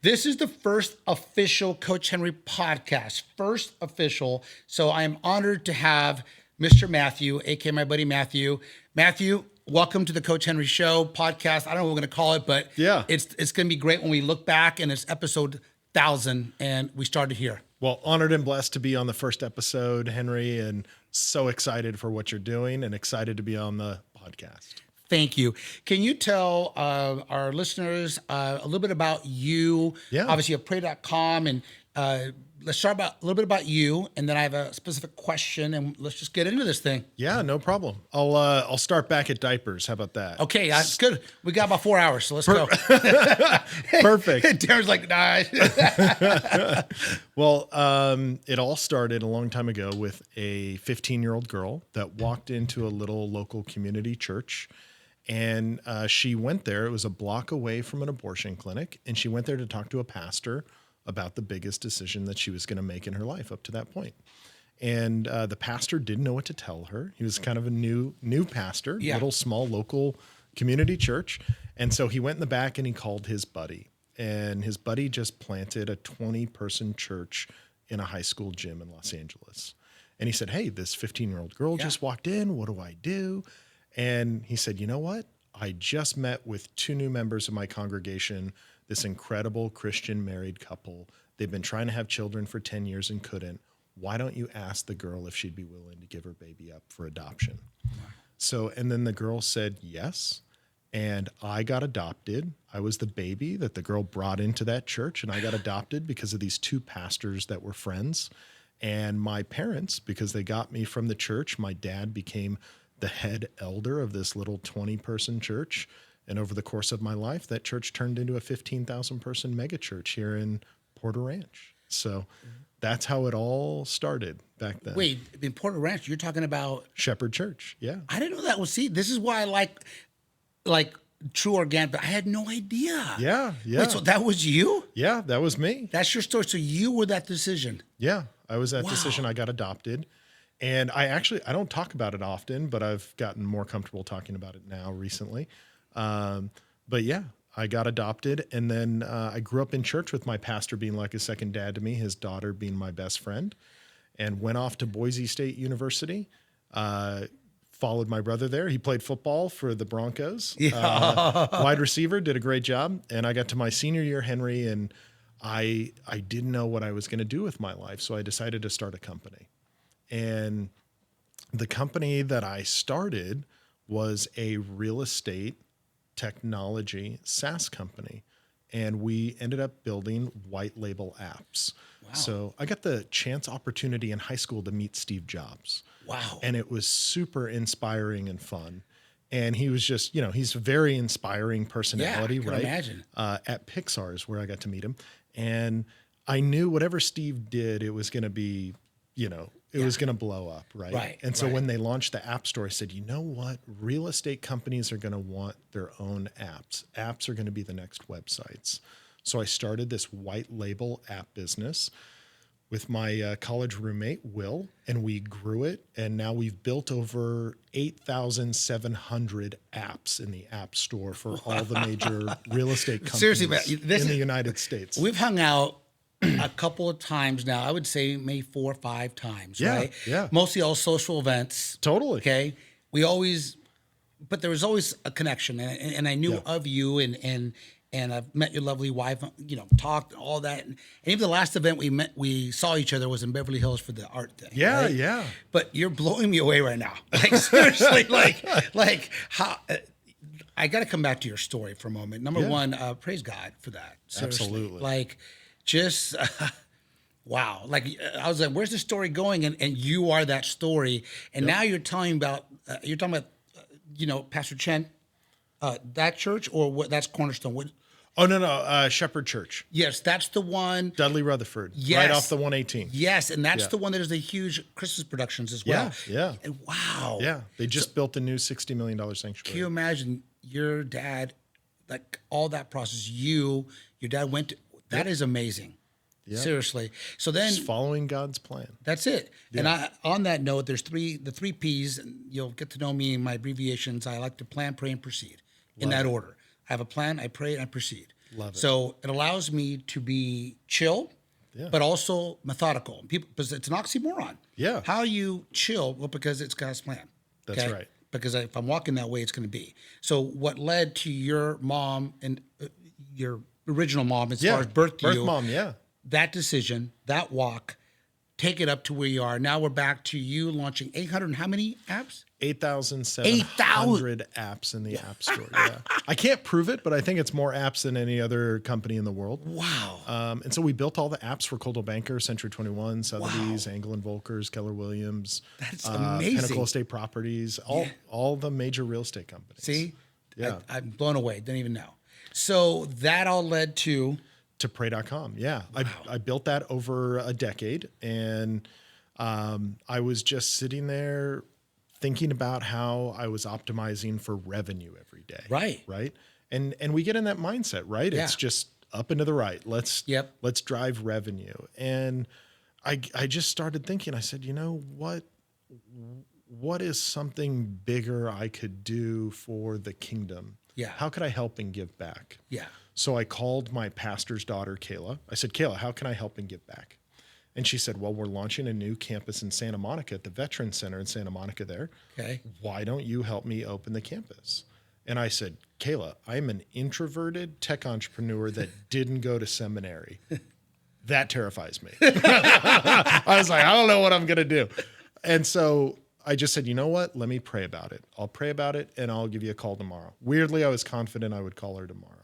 This is the first official Coach Henry podcast. First official. So I am honored to have Mr. Matthew, aka my buddy Matthew. Matthew, welcome to the Coach Henry Show podcast. I don't know what we're going to call it, but yeah, it's going to be great when we look back and it's episode 1000 and we started here. Well, honored and blessed to be on the first episode, Henry, and so excited for what you're doing and excited to be on the podcast. Thank you. Can you tell our listeners a little bit about you? Yeah. Obviously, you have pray.com, and let's start a little bit about you, and then I have a specific question, and let's just get into this thing. Yeah, no problem. I'll start back at diapers. How about that? Okay, that's good. We got about 4 hours, so let's go. Perfect. Darren's like, nah. Well, it all started a long time ago with a 15-year-old girl that walked into a little local community church. And she went there. It was a block away from an abortion clinic. And she went there to talk to a pastor about the biggest decision that she was going to make in her life up to that point. And the pastor didn't know what to tell her. He was kind of a new pastor, little small local community church. And so he went in the back and he called his buddy. And his buddy just planted a 20-person church in a high school gym in Los Angeles. And he said, hey, this 15-year-old girl just walked in. What do I do? And he said, you know what? I just met with 2 new members of my congregation, this incredible Christian married couple. They've been trying to have children for 10 years and couldn't. Why don't you ask the girl if she'd be willing to give her baby up for adoption? So, and then the girl said yes. And I got adopted. I was the baby that the girl brought into that church, and I got adopted because of these 2 pastors that were friends. And my parents, because they got me from the church, my dad became the head elder of this little 20-person church. And over the course of my life, that church turned into a 15,000-person mega church here in Porter Ranch. So that's how it all started back then. Wait, in Porter Ranch, you're talking about Shepherd Church. Yeah. I didn't know that. Well, see, this is why I like true organic, but I had no idea. Yeah. Wait, so that was you? Yeah, that was me. That's your story. So you were that decision. Yeah, I was that decision. I got adopted. And I don't talk about it often, but I've gotten more comfortable talking about it now recently. But yeah, I got adopted. And then I grew up in church with my pastor being like a second dad to me, his daughter being my best friend, and went off to Boise State University. Followed my brother there. He played football for the Broncos. Wide receiver, did a great job. And I got to my senior year, Henry, and I didn't know what I was going to do with my life. So I decided to start a company. And the company that I started was a real estate technology SaaS company. And we ended up building white label apps. Wow. So I got the opportunity in high school to meet Steve Jobs. Wow. And it was super inspiring and fun. And he was just, he's a very inspiring personality, I can right? Imagine. At Pixar is where I got to meet him. And I knew whatever Steve did, it was going to be, it was going to blow up, right? Right. And so when they launched the App Store, I said, you know what? Real estate companies are going to want their own apps. Apps are going to be the next websites. So I started this white label app business with my college roommate, Will, and we grew it. And now we've built over 8,700 apps in the App Store for all the major real estate companies Seriously, man, in the United States. We've hung out a couple of times now. I would say maybe 4 or 5 times, right? Yeah. Mostly all social events. Totally. Okay. But there was always a connection, and I knew of you, and I've met your lovely wife, talked all that. And even the last event we saw each other was in Beverly Hills for the art thing. Yeah, right? yeah. But you're blowing me away right now. Like seriously, like how. I got to come back to your story for a moment. Number one, praise God for that. Seriously. Absolutely. Like, just wow. Like, I was like, where's the story going? And you are that story. And now you're talking about Pastor Chen, that church, or what? That's Cornerstone. What? Oh, no. Shepherd Church. Yes, that's the one. Dudley Rutherford. Yes. Right off the 118. Yes, and that's the one that is the huge Christmas productions as well. Yeah. And wow. Yeah. They just built a new $60 million sanctuary. Can you imagine your dad, like all that process, your dad went to, that is amazing. Yep. Seriously. So then just following God's plan. That's it. Yeah. And on that note, there's the 3 P's, and you'll get to know me in my abbreviations. I like to plan, pray, and proceed in that order. I have a plan, I pray, and I proceed. Love it. So it allows me to be chill, but also methodical. People, because it's an oxymoron. Yeah. How you chill? Well, because it's God's plan. That's right. Because if I'm walking that way, it's going to be. So what led to your mom and your original mom, as far as birth to you, mom, yeah. that decision, that walk, take it up to where you are. Now we're back to you launching 800 and how many apps? 8,700 apps in the App Store. Yeah. I can't prove it, but I think it's more apps than any other company in the world. Wow. And so we built all the apps for Coldwell Banker, Century 21, Sotheby's, Angle and Volkers, Keller Williams. That's amazing. Pinnacle Estate Properties, all the major real estate companies. See? Yeah. I'm blown away. Didn't even know. So that all led to pray.com. Yeah. Wow. I built that over a decade, and I was just sitting there thinking about how I was optimizing for revenue every day. Right. Right. And we get in that mindset, right? Yeah. It's just up and to the right. Let's drive revenue. And I just started thinking, I said, you know, what is something bigger I could do for the kingdom? Yeah. How could I help and give back? Yeah. So I called my pastor's daughter, Kayla. I said, Kayla, how can I help and give back? And she said, well, we're launching a new campus in Santa Monica at the Veterans Center in Santa Monica there. Okay. Why don't you help me open the campus? And I said, Kayla, I'm an introverted tech entrepreneur that didn't go to seminary. That terrifies me. I was like, I don't know what I'm going to do. And so I just said, you know what? Let me pray about it. I'll pray about it and I'll give you a call tomorrow. Weirdly, I was confident I would call her tomorrow.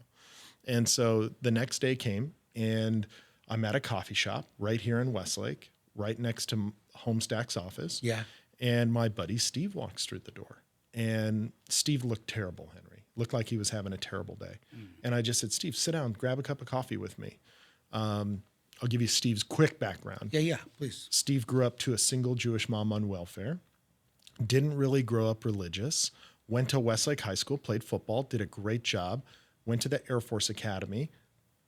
And so the next day came, and I'm at a coffee shop right here in Westlake, right next to Homestack's office. Yeah. And my buddy Steve walks through the door. And Steve looked terrible, Henry. Looked like he was having a terrible day. And I just said, Steve, sit down, grab a cup of coffee with me. I'll give you Steve's quick background. Yeah, please. Steve grew up to a single Jewish mom on welfare. Didn't really grow up religious. Went to Westlake High School, played football, did a great job. Went to the Air Force Academy,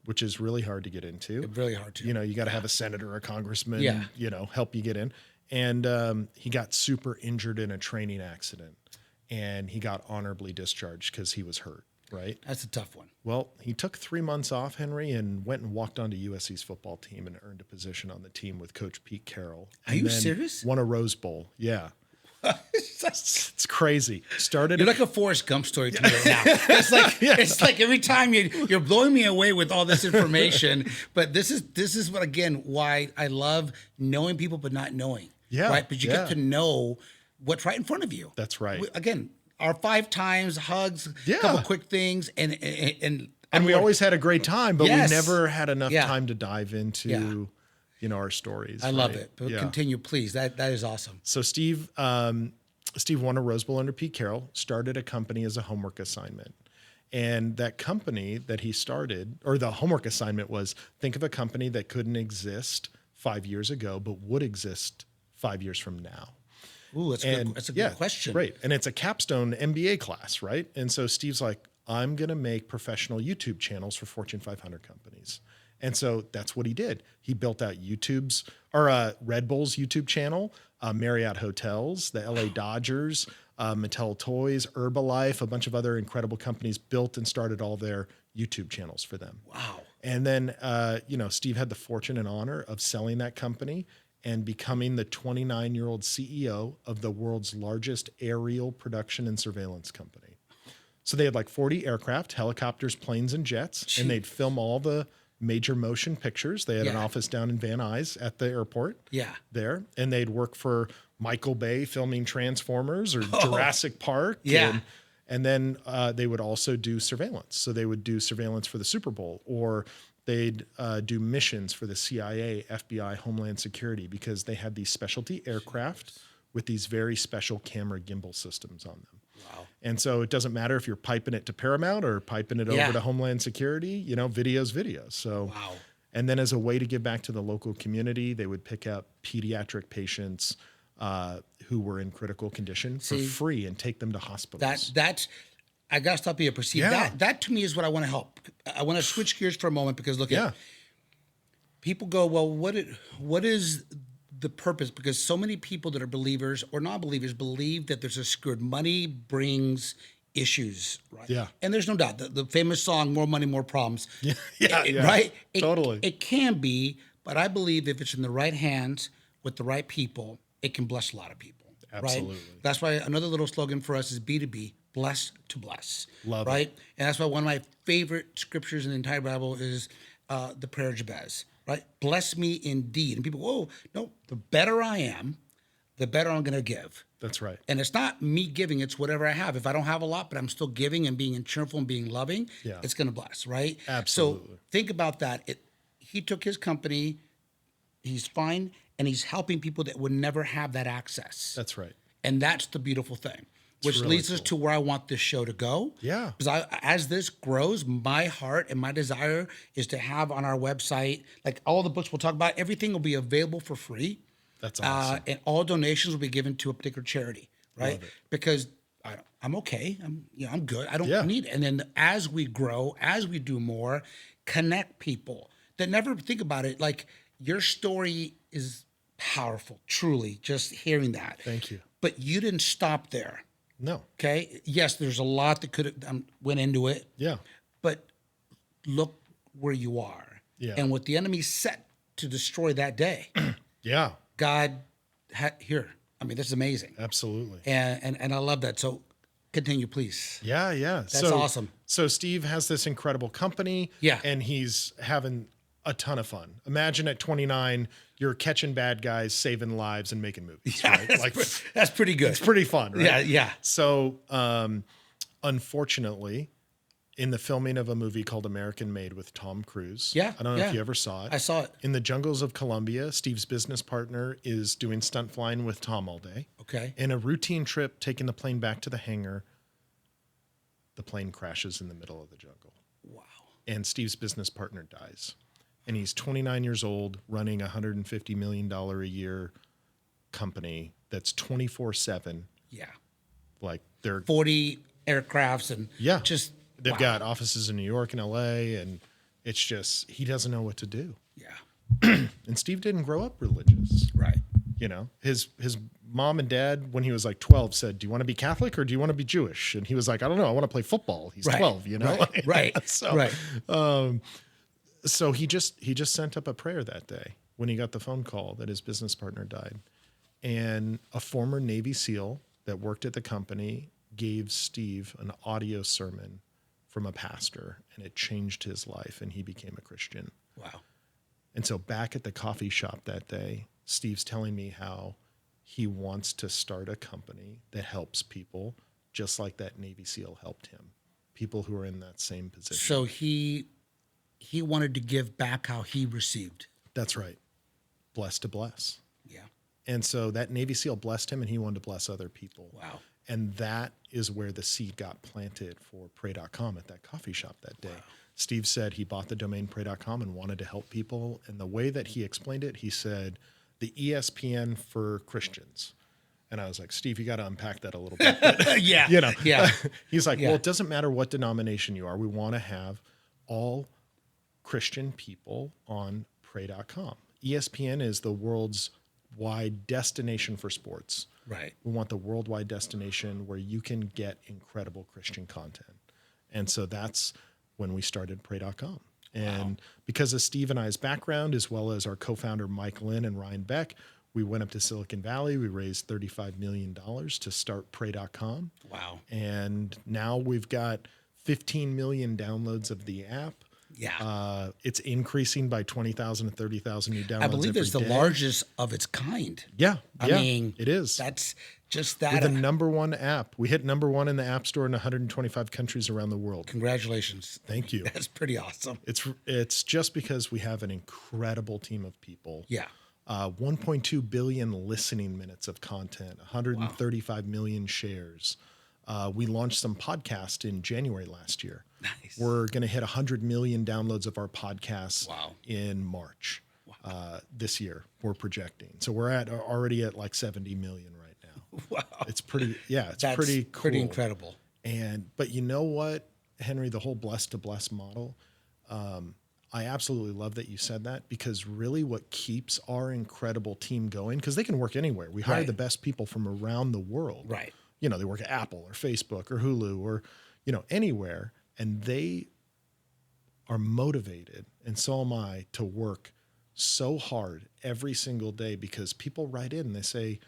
which is really hard to get into. Really hard to. You know, you got to have a senator or a congressman, you know, help you get in. And he got super injured in a training accident, and he got honorably discharged because he was hurt, right? That's a tough one. Well, he took 3 months off, Henry, and went and walked onto USC's football team and earned a position on the team with Coach Pete Carroll. Are you serious? Won a Rose Bowl. Yeah. It's crazy. You're like a Forrest Gump story to me right now. It's like every time you're blowing me away with all this information. But this is what, again, why I love knowing people but not knowing. Yeah. Right. But you get to know what's right in front of you. That's right. Again, our 5 times hugs, Yeah. couple quick things, and we always had a great time, but Yes. we never had enough Yeah. time to dive into you know, our stories. I love it. But Yeah. continue, please. That is awesome. So Steve won a Rose Bowl under Pete Carroll, started a company as a homework assignment. And that company that he started, or the homework assignment was, think of a company that couldn't exist 5 years ago, but would exist 5 years from now. Ooh, that's a good question. Right. And it's a capstone MBA class, right? And so Steve's like, I'm going to make professional YouTube channels for Fortune 500 companies. And so that's what he did. He built out Red Bull's YouTube channel, Marriott Hotels, the LA Dodgers, Mattel Toys, Herbalife, a bunch of other incredible companies built and started all their YouTube channels for them. Wow. And then, Steve had the fortune and honor of selling that company and becoming the 29-year-old CEO of the world's largest aerial production and surveillance company. So they had like 40 aircraft, helicopters, planes, and jets, and they'd film all the major motion pictures. They had an office down in Van Nuys at the airport there, and they'd work for Michael Bay filming Transformers or Jurassic Park. Yeah. And then they would also do surveillance. So they would do surveillance for the Super Bowl, or they'd do missions for the CIA, FBI, Homeland Security, because they had these specialty aircraft with these very special camera gimbal systems on them. Wow. And so it doesn't matter if you're piping it to Paramount or piping it over to Homeland Security, you know, video's video. So, and then as a way to give back to the local community, they would pick up pediatric patients who were in critical condition for free and take them to hospitals. I got to stop you, Perceive. That to me is what I want to help. I want to switch gears for a moment because look at people go, well, what is the purpose? Because so many people that are believers or non-believers believe that there's a secure money brings issues, right? Yeah. And there's no doubt the famous song, More Money, More Problems. Yeah. Right? Totally. It can be, but I believe if it's in the right hands with the right people, it can bless a lot of people. Absolutely. Right? That's why another little slogan for us is B2B, bless to bless. Love it. right? And that's why one of my favorite scriptures in the entire Bible is the prayer of Jabez, right? Bless me indeed. And people, whoa, no, the better I am, the better I'm going to give. That's right. And it's not me giving, it's whatever I have. If I don't have a lot, but I'm still giving and being cheerful and being loving, Yeah. it's going to bless, right? Absolutely. So think about that. He took his company, he's fine, and he's helping people that would never have that access. That's right. And that's the beautiful thing, which really leads us cool. to where I want this show to go. Yeah. Because as this grows, my heart and my desire is to have on our website, like all the books we'll talk about, everything will be available for free. That's awesome. And all donations will be given to a particular charity, right? Love it. Because I'm okay. I'm good. I don't Yeah. need it. And then as we grow, as we do more, connect people that never think about it. Like your story is powerful, truly, just hearing that. Thank you. But you didn't stop there. No. Okay. Yes, there's a lot that could have went into it, Yeah. but look where you are. Yeah. And what the enemy set to destroy that day, Yeah. God here. I mean, this is amazing. Absolutely. And I love that. So continue, please. Yeah, yeah. That's awesome. So Steve has this incredible company. Yeah. And he's having a ton of fun. Imagine at 29, you're catching bad guys, saving lives, and making movies. Right? That's pretty good. It's pretty fun, right? Yeah, yeah. So unfortunately, in the filming of a movie called American Made with Tom Cruise. Yeah, I don't know yeah. if you ever saw it. I saw it. In the jungles of Colombia, Steve's business partner is doing stunt flying with Tom all day. Okay. In a routine trip, taking the plane back to the hangar, the plane crashes in the middle of the jungle. Wow. And Steve's business partner dies. And he's 29 years old, running a $150 million a year company that's 24/7. Yeah. Like they're 40 aircrafts and Yeah. just They've wow. got offices in New York and LA, and it's just, he doesn't know what to do. Yeah. And Steve didn't grow up religious. Right. You know, his mom and dad, when he was like 12, said, "Do you want to be Catholic or do you want to be Jewish?" And he was like, "I don't know. I want to play football." He's Right. 12, you know? Right. So, right. so he just sent up a prayer that day when he got the phone call that his business partner died. And a former Navy SEAL that worked at the company gave Steve an audio sermon from a pastor, and it changed his life, and he became a Christian. Wow. And so back at the coffee shop that day, Steve's telling me how he wants to start a company that helps people just like that Navy SEAL helped him, people who are in that same position. So he wanted to give back how he received. That's right. Blessed to bless. Yeah. And so that Navy SEAL blessed him, and he wanted to bless other people. Wow. And that is where the seed got planted for pray.com at that coffee shop that day. Wow. Steve said he bought the domain pray.com and wanted to help people. And the way that he explained it, he said, the ESPN for Christians. And I was like, Steve, you got to unpack that a little bit. Yeah. You know, Yeah. He's like, Yeah. well, it doesn't matter what denomination you are. We want to have all Christian people on pray.com. ESPN is the world's wide destination for sports. Right. We want the worldwide destination where you can get incredible Christian content. And so that's when we started pray.com. And because of Steve and I's background, as well as our co-founder, Mike Lynn and Ryan Beck, we went up to Silicon Valley. We raised $35 million to start pray.com. Wow. And now we've got 15 million downloads of the app. Yeah. It's increasing by 20,000 to 30,000 new downloads. I believe every it's the day. largest of its kind. Yeah. I yeah, mean, it is. That's just We're that. the number one app. We hit number one in the App Store in 125 countries around the world. Congratulations. Thank you. That's pretty awesome. It's just because we have an incredible team of people. Yeah. 1.2 billion listening minutes of content, 135 million shares. We launched some podcasts in January last year. Nice. We're going to hit 100 million downloads of our podcasts Wow. in March this year. We're projecting. So we're already at like 70 million right now. Wow. It's pretty, it's That's pretty cool. pretty incredible. But you know what, Henry, the whole blessed to bless model, I absolutely love that you said that, because really what keeps our incredible team going, because they can work anywhere. We hire Right. the best people from around the world. Right. you know, they work at Apple or Facebook or Hulu or, you know, anywhere, and they are motivated, and so am I, to work so hard every single day because people write in and they say,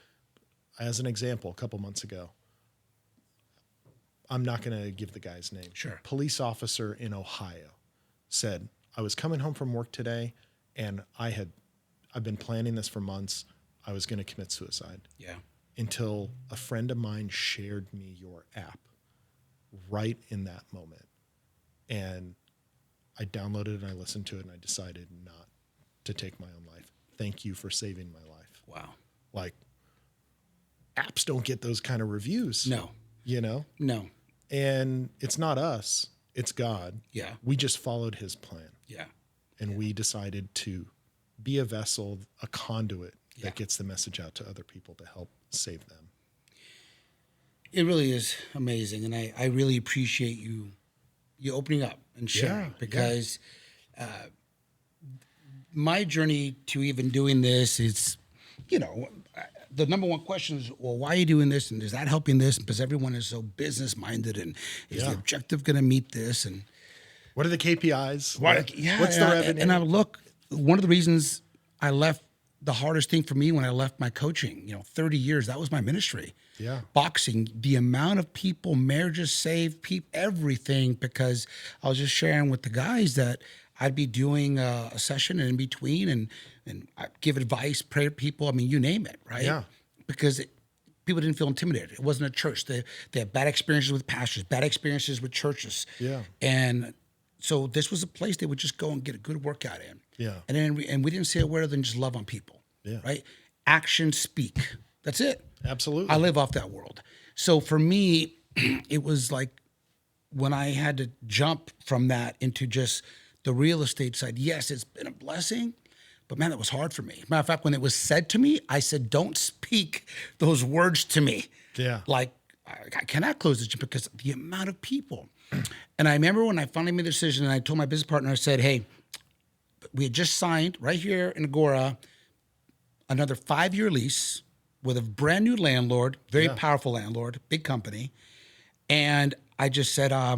as an example, a couple months ago, I'm not going to give the guy's name. Sure. Police officer in Ohio said, I was coming home from work today and I've been planning this for months. I was going to commit suicide. Yeah. Until a friend of mine shared me your app right in that moment. And I downloaded it and I listened to it and I decided not to take my own life. Thank you for saving my life. Wow. Like, apps don't get those kind of reviews. No. You know? No. And it's not us, it's God. Yeah. We just followed his plan. Yeah. And we decided to be a vessel, a conduit Yeah. that gets the message out to other people to help save them. It really is amazing. And I really appreciate you opening up and sharing Yeah, because my journey to even doing this is, you know, the number one question is, well, why are you doing this? And is that helping this? Because everyone is so business minded, and is the objective going to meet this? And What are the KPIs? yeah, What's the revenue? And I look, one of the reasons I left, the hardest thing for me when I left my coaching, 30 years, that was my ministry. Yeah. Boxing, the amount of people, marriages saved, everything, because I was just sharing with the guys that I'd be doing a session in between and I'd give advice, pray for people. I mean, you name it, right? Yeah. Because people didn't feel intimidated. It wasn't a church. They had bad experiences with pastors, bad experiences with churches. Yeah. And so this was a place they would just go and get a good workout in. Yeah. And then we didn't say a word other than just love on people. Yeah. Right? Actions speak. That's it. Absolutely. I live off that world. So for me, it was like when I had to jump from that into just the real estate side. Yes, it's been a blessing, but man, that was hard for me. Matter of fact, when it was said to me, I said, don't speak those words to me. Yeah. Like, I cannot close this gym because the amount of people. And I remember when I finally made the decision and I told my business partner, I said, hey, we had just signed right here in Agora another 5-year lease with a brand new landlord, very powerful landlord, big company. And I just said, I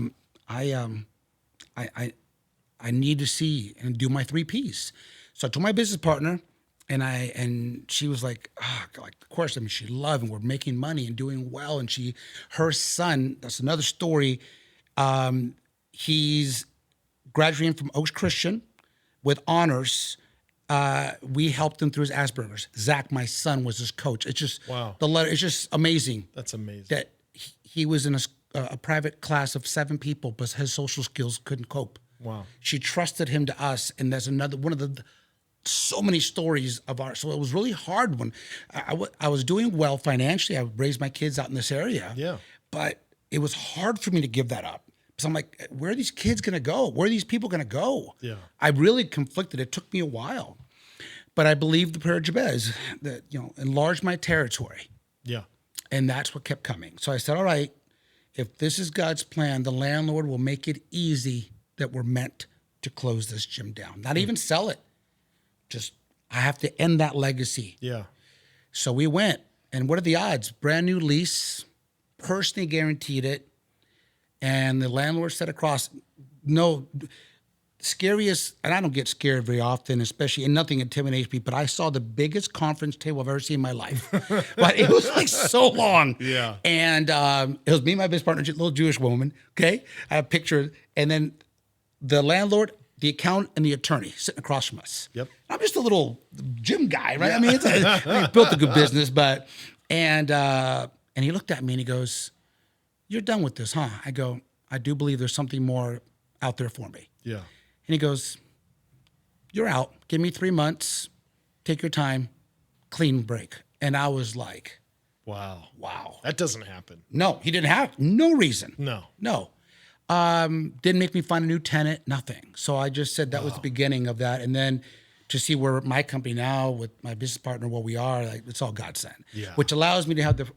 need to see and do my 3 Ps. So I told my business partner, and she was like, of course. I mean, she loved, and we're making money and doing well. And her son, that's another story. He's graduating from Oaks Christian with honors. We helped him through his Asperger's. Zach, my son, was his coach. It's just Wow. the letter. It's just amazing. That's amazing. That he was in a private class of 7 people, but his social skills couldn't cope. Wow. She trusted him to us, and there's another one of the so many stories of ours. So it was really hard when I was doing well financially. I raised my kids out in this area. Yeah. But it was hard for me to give that up. Because I'm like, where are these kids going to go? Where are these people going to go? Yeah. I really conflicted. It took me a while. But I believed the prayer of Jabez that, enlarge my territory. Yeah. And that's what kept coming. So I said, all right, if this is God's plan, the landlord will make it easy that we're meant to close this gym down. Not even sell it. Just, I have to end that legacy. Yeah. So we went, and what are the odds? Brand new lease, personally guaranteed it. And the landlord said across, no, scariest, and I don't get scared very often, especially, and nothing intimidates me, but I saw the biggest conference table I've ever seen in my life. But it was like so long. Yeah. And it was me and my business partner, little Jewish woman, okay? I have a picture. And then the landlord, the accountant, and the attorney sitting across from us. Yep. I'm just a little gym guy, right? I mean, we built a good business, and he looked at me and he goes, you're done with this, huh? I go, I do believe there's something more out there for me. Yeah. And he goes, you're out. Give me 3 months. Take your time. Clean break. And I was like, Wow. wow. That doesn't happen. No, he didn't have no reason. No. No. Didn't make me find a new tenant, nothing. So I just said that was the beginning of that. And then to see where my company now with my business partner, where we are, like it's all God sent. Yeah. Which allows me to have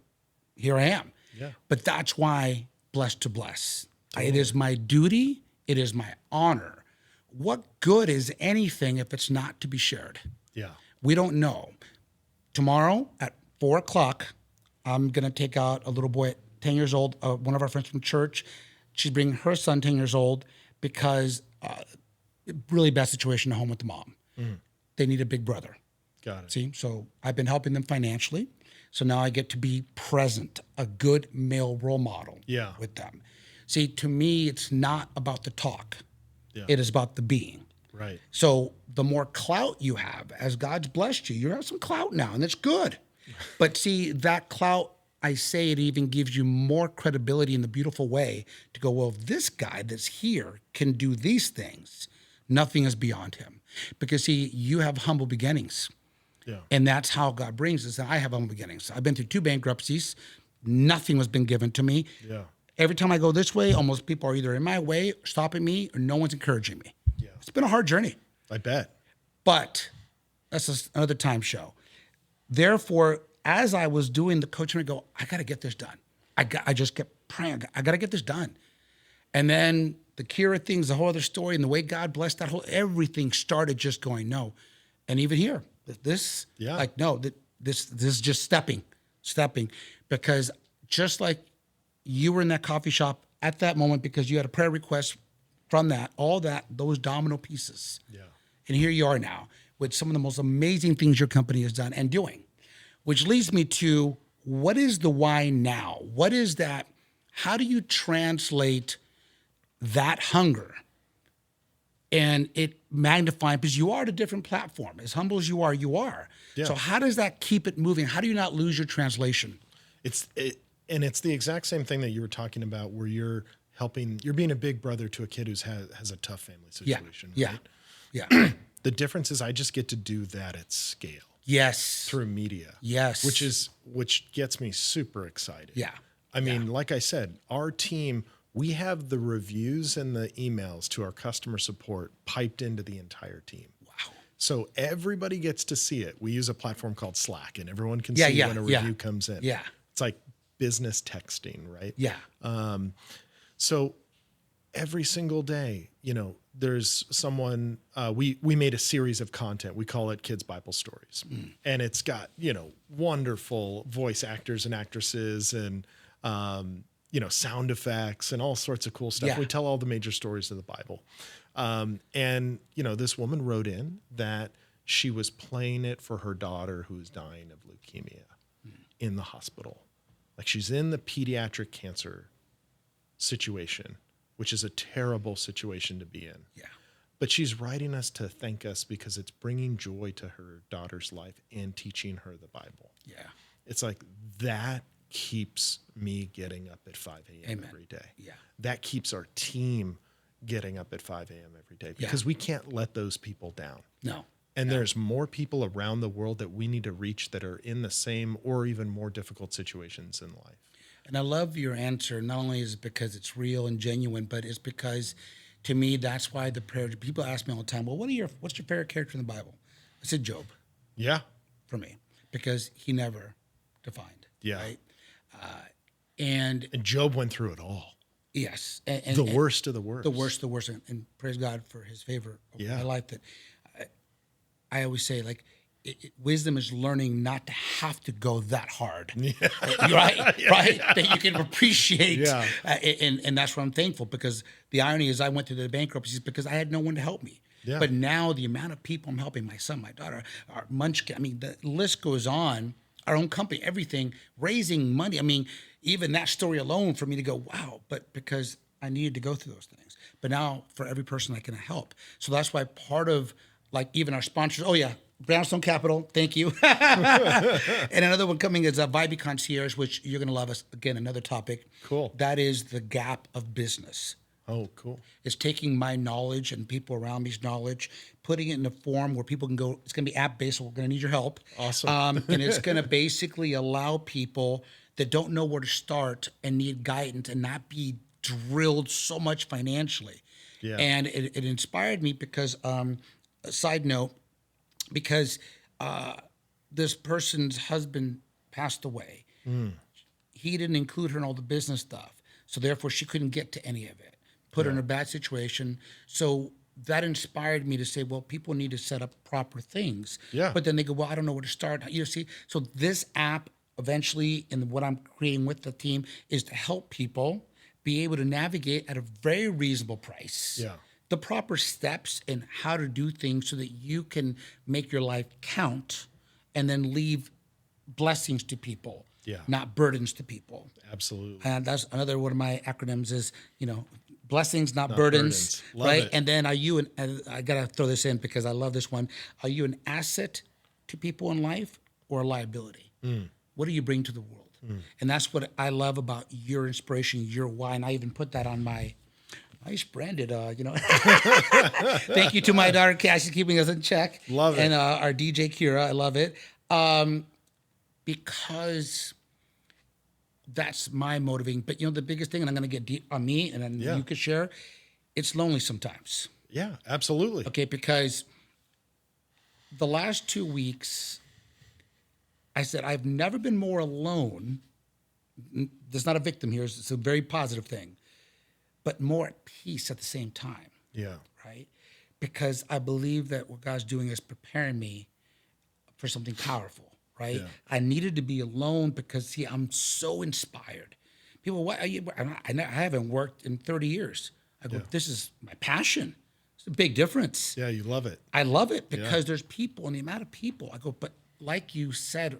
here I am. Yeah. But that's why blessed to bless. It is my duty. It is my honor. What good is anything if it's not to be shared? Yeah. We don't know. Tomorrow at 4:00, I'm going to take out a little boy at 10 years old. One of our friends from church, she's bringing her son 10 years old because really bad situation at home with the mom. They need a big brother. Got it. See, so I've been helping them financially. So now I get to be present, a good male role model with them. See, to me, it's not about the talk. Yeah. It is about the being. Right. So the more clout you have, as God's blessed you, you have some clout now, and it's good. But see, that clout, I say it even gives you more credibility in the beautiful way to go, well, if this guy that's here can do these things, nothing is beyond him. Because see, you have humble beginnings. Yeah. And that's how God brings us. And I have humble beginnings. I've been through 2 bankruptcies. Nothing was been given to me. Yeah. Every time I go this way, almost people are either in my way, stopping me, or no one's encouraging me. Yeah. It's been a hard journey. I bet. But that's another time show. Therefore, as I was doing the coaching, I go, I got to get this done. I just kept praying. I got to get this done. And then the Kira thing's a whole other story. And the way God blessed that everything started just going, no. And even here, this, this is just stepping. Because just like you were in that coffee shop at that moment because you had a prayer request from that, those domino pieces. Yeah. And here you are now with some of the most amazing things your company has done and doing, which leads me to what is the why now? What is that? How do you translate that hunger and it magnifying, because you are at a different platform. As humble as you are, you are. Yeah. So how does that keep it moving? How do you not lose your translation? And it's the exact same thing that you were talking about where you're being a big brother to a kid who has a tough family situation. Yeah. Right? Yeah. The difference is I just get to do that at scale. Yes. Through media. Yes. Which gets me super excited. Yeah. I mean, like I said, our team, we have the reviews and the emails to our customer support piped into the entire team. Wow. So everybody gets to see it. We use a platform called Slack, and everyone can see when a review comes in. Yeah. It's like business texting, right? Yeah. So every single day, there's someone, we made a series of content. We call it Kids Bible Stories. And it's got, wonderful voice actors and actresses and, sound effects and all sorts of cool stuff. Yeah. We tell all the major stories of the Bible. And this woman wrote in that she was playing it for her daughter who's dying of leukemia in the hospital. Like she's in the pediatric cancer situation, which is a terrible situation to be in. Yeah. But she's writing us to thank us because it's bringing joy to her daughter's life and teaching her the Bible. Yeah. It's like that keeps me getting up at 5 a.m. every day. Yeah. That keeps our team getting up at 5 a.m. every day because we can't let those people down. No. And there's more people around the world that we need to reach that are in the same or even more difficult situations in life. And I love your answer. Not only is it because it's real and genuine, but it's because, to me, that's why the prayer. People ask me all the time, "Well, what's your favorite character in the Bible?" I said Job. Yeah. For me, because he never defined. Yeah. Right. And Job went through it all. Yes. And the worst of the worst. The worst. And praise God for His favor over my life. That I always say, like, wisdom is learning not to have to go that hard, right? That you can appreciate, and that's why I'm thankful, because the irony is I went through the bankruptcies because I had no one to help me. Yeah. But now the amount of people I'm helping, my son, my daughter, our Munchkin, I mean, the list goes on. Our own company, everything, raising money. I mean, even that story alone for me to go, wow, but because I needed to go through those things. But now for every person I can help. So that's why part of, like, even our sponsors, Brownstone Capital, thank you. And another one coming is Vibe Concierge, which you're going to love us. Again, another topic. Cool. That is the gap of business. Oh, cool. It's taking my knowledge and people around me's knowledge, putting it in a form where people can go, it's going to be app-based, so we're going to need your help. Awesome. And it's going to basically allow people that don't know where to start and need guidance and not be drilled so much financially. Yeah. And it inspired me because, a side note, because this person's husband passed away. He didn't include her in all the business stuff. So therefore she couldn't get to any of it. Put her in a bad situation. So that inspired me to say, well, people need to set up proper things. Yeah. But then they go, well, I don't know where to start. You see, so this app eventually, and what I'm creating with the team is to help people be able to navigate at a very reasonable price. Yeah. The proper steps in how to do things so that you can make your life count and then leave blessings to people, Yeah. not burdens to people. Absolutely. And that's another one of my acronyms is, blessings, not burdens, Love right? it. And then and I got to throw this in because I love this one. Are you an asset to people in life or a liability? What do you bring to the world? And that's what I love about your inspiration, your why. And I even put that on my nice branded, Thank you to my daughter, Cassie, keeping us in check. Love it. And our DJ, Kira, I love it. Because that's my motivating. But, the biggest thing, and I'm going to get deep on me, and then you could share, it's lonely sometimes. Yeah, absolutely. Okay, because the last 2 weeks, I said, I've never been more alone. There's not a victim here. It's a very positive thing. But more at peace at the same time. Yeah. Right? Because I believe that what God's doing is preparing me for something powerful. Right? Yeah. I needed to be alone because, see, I'm so inspired. People, what are you? I haven't worked in 30 years. I go, this is my passion. It's a big difference. Yeah, you love it. I love it because there's people, and the amount of people. I go, but like you said,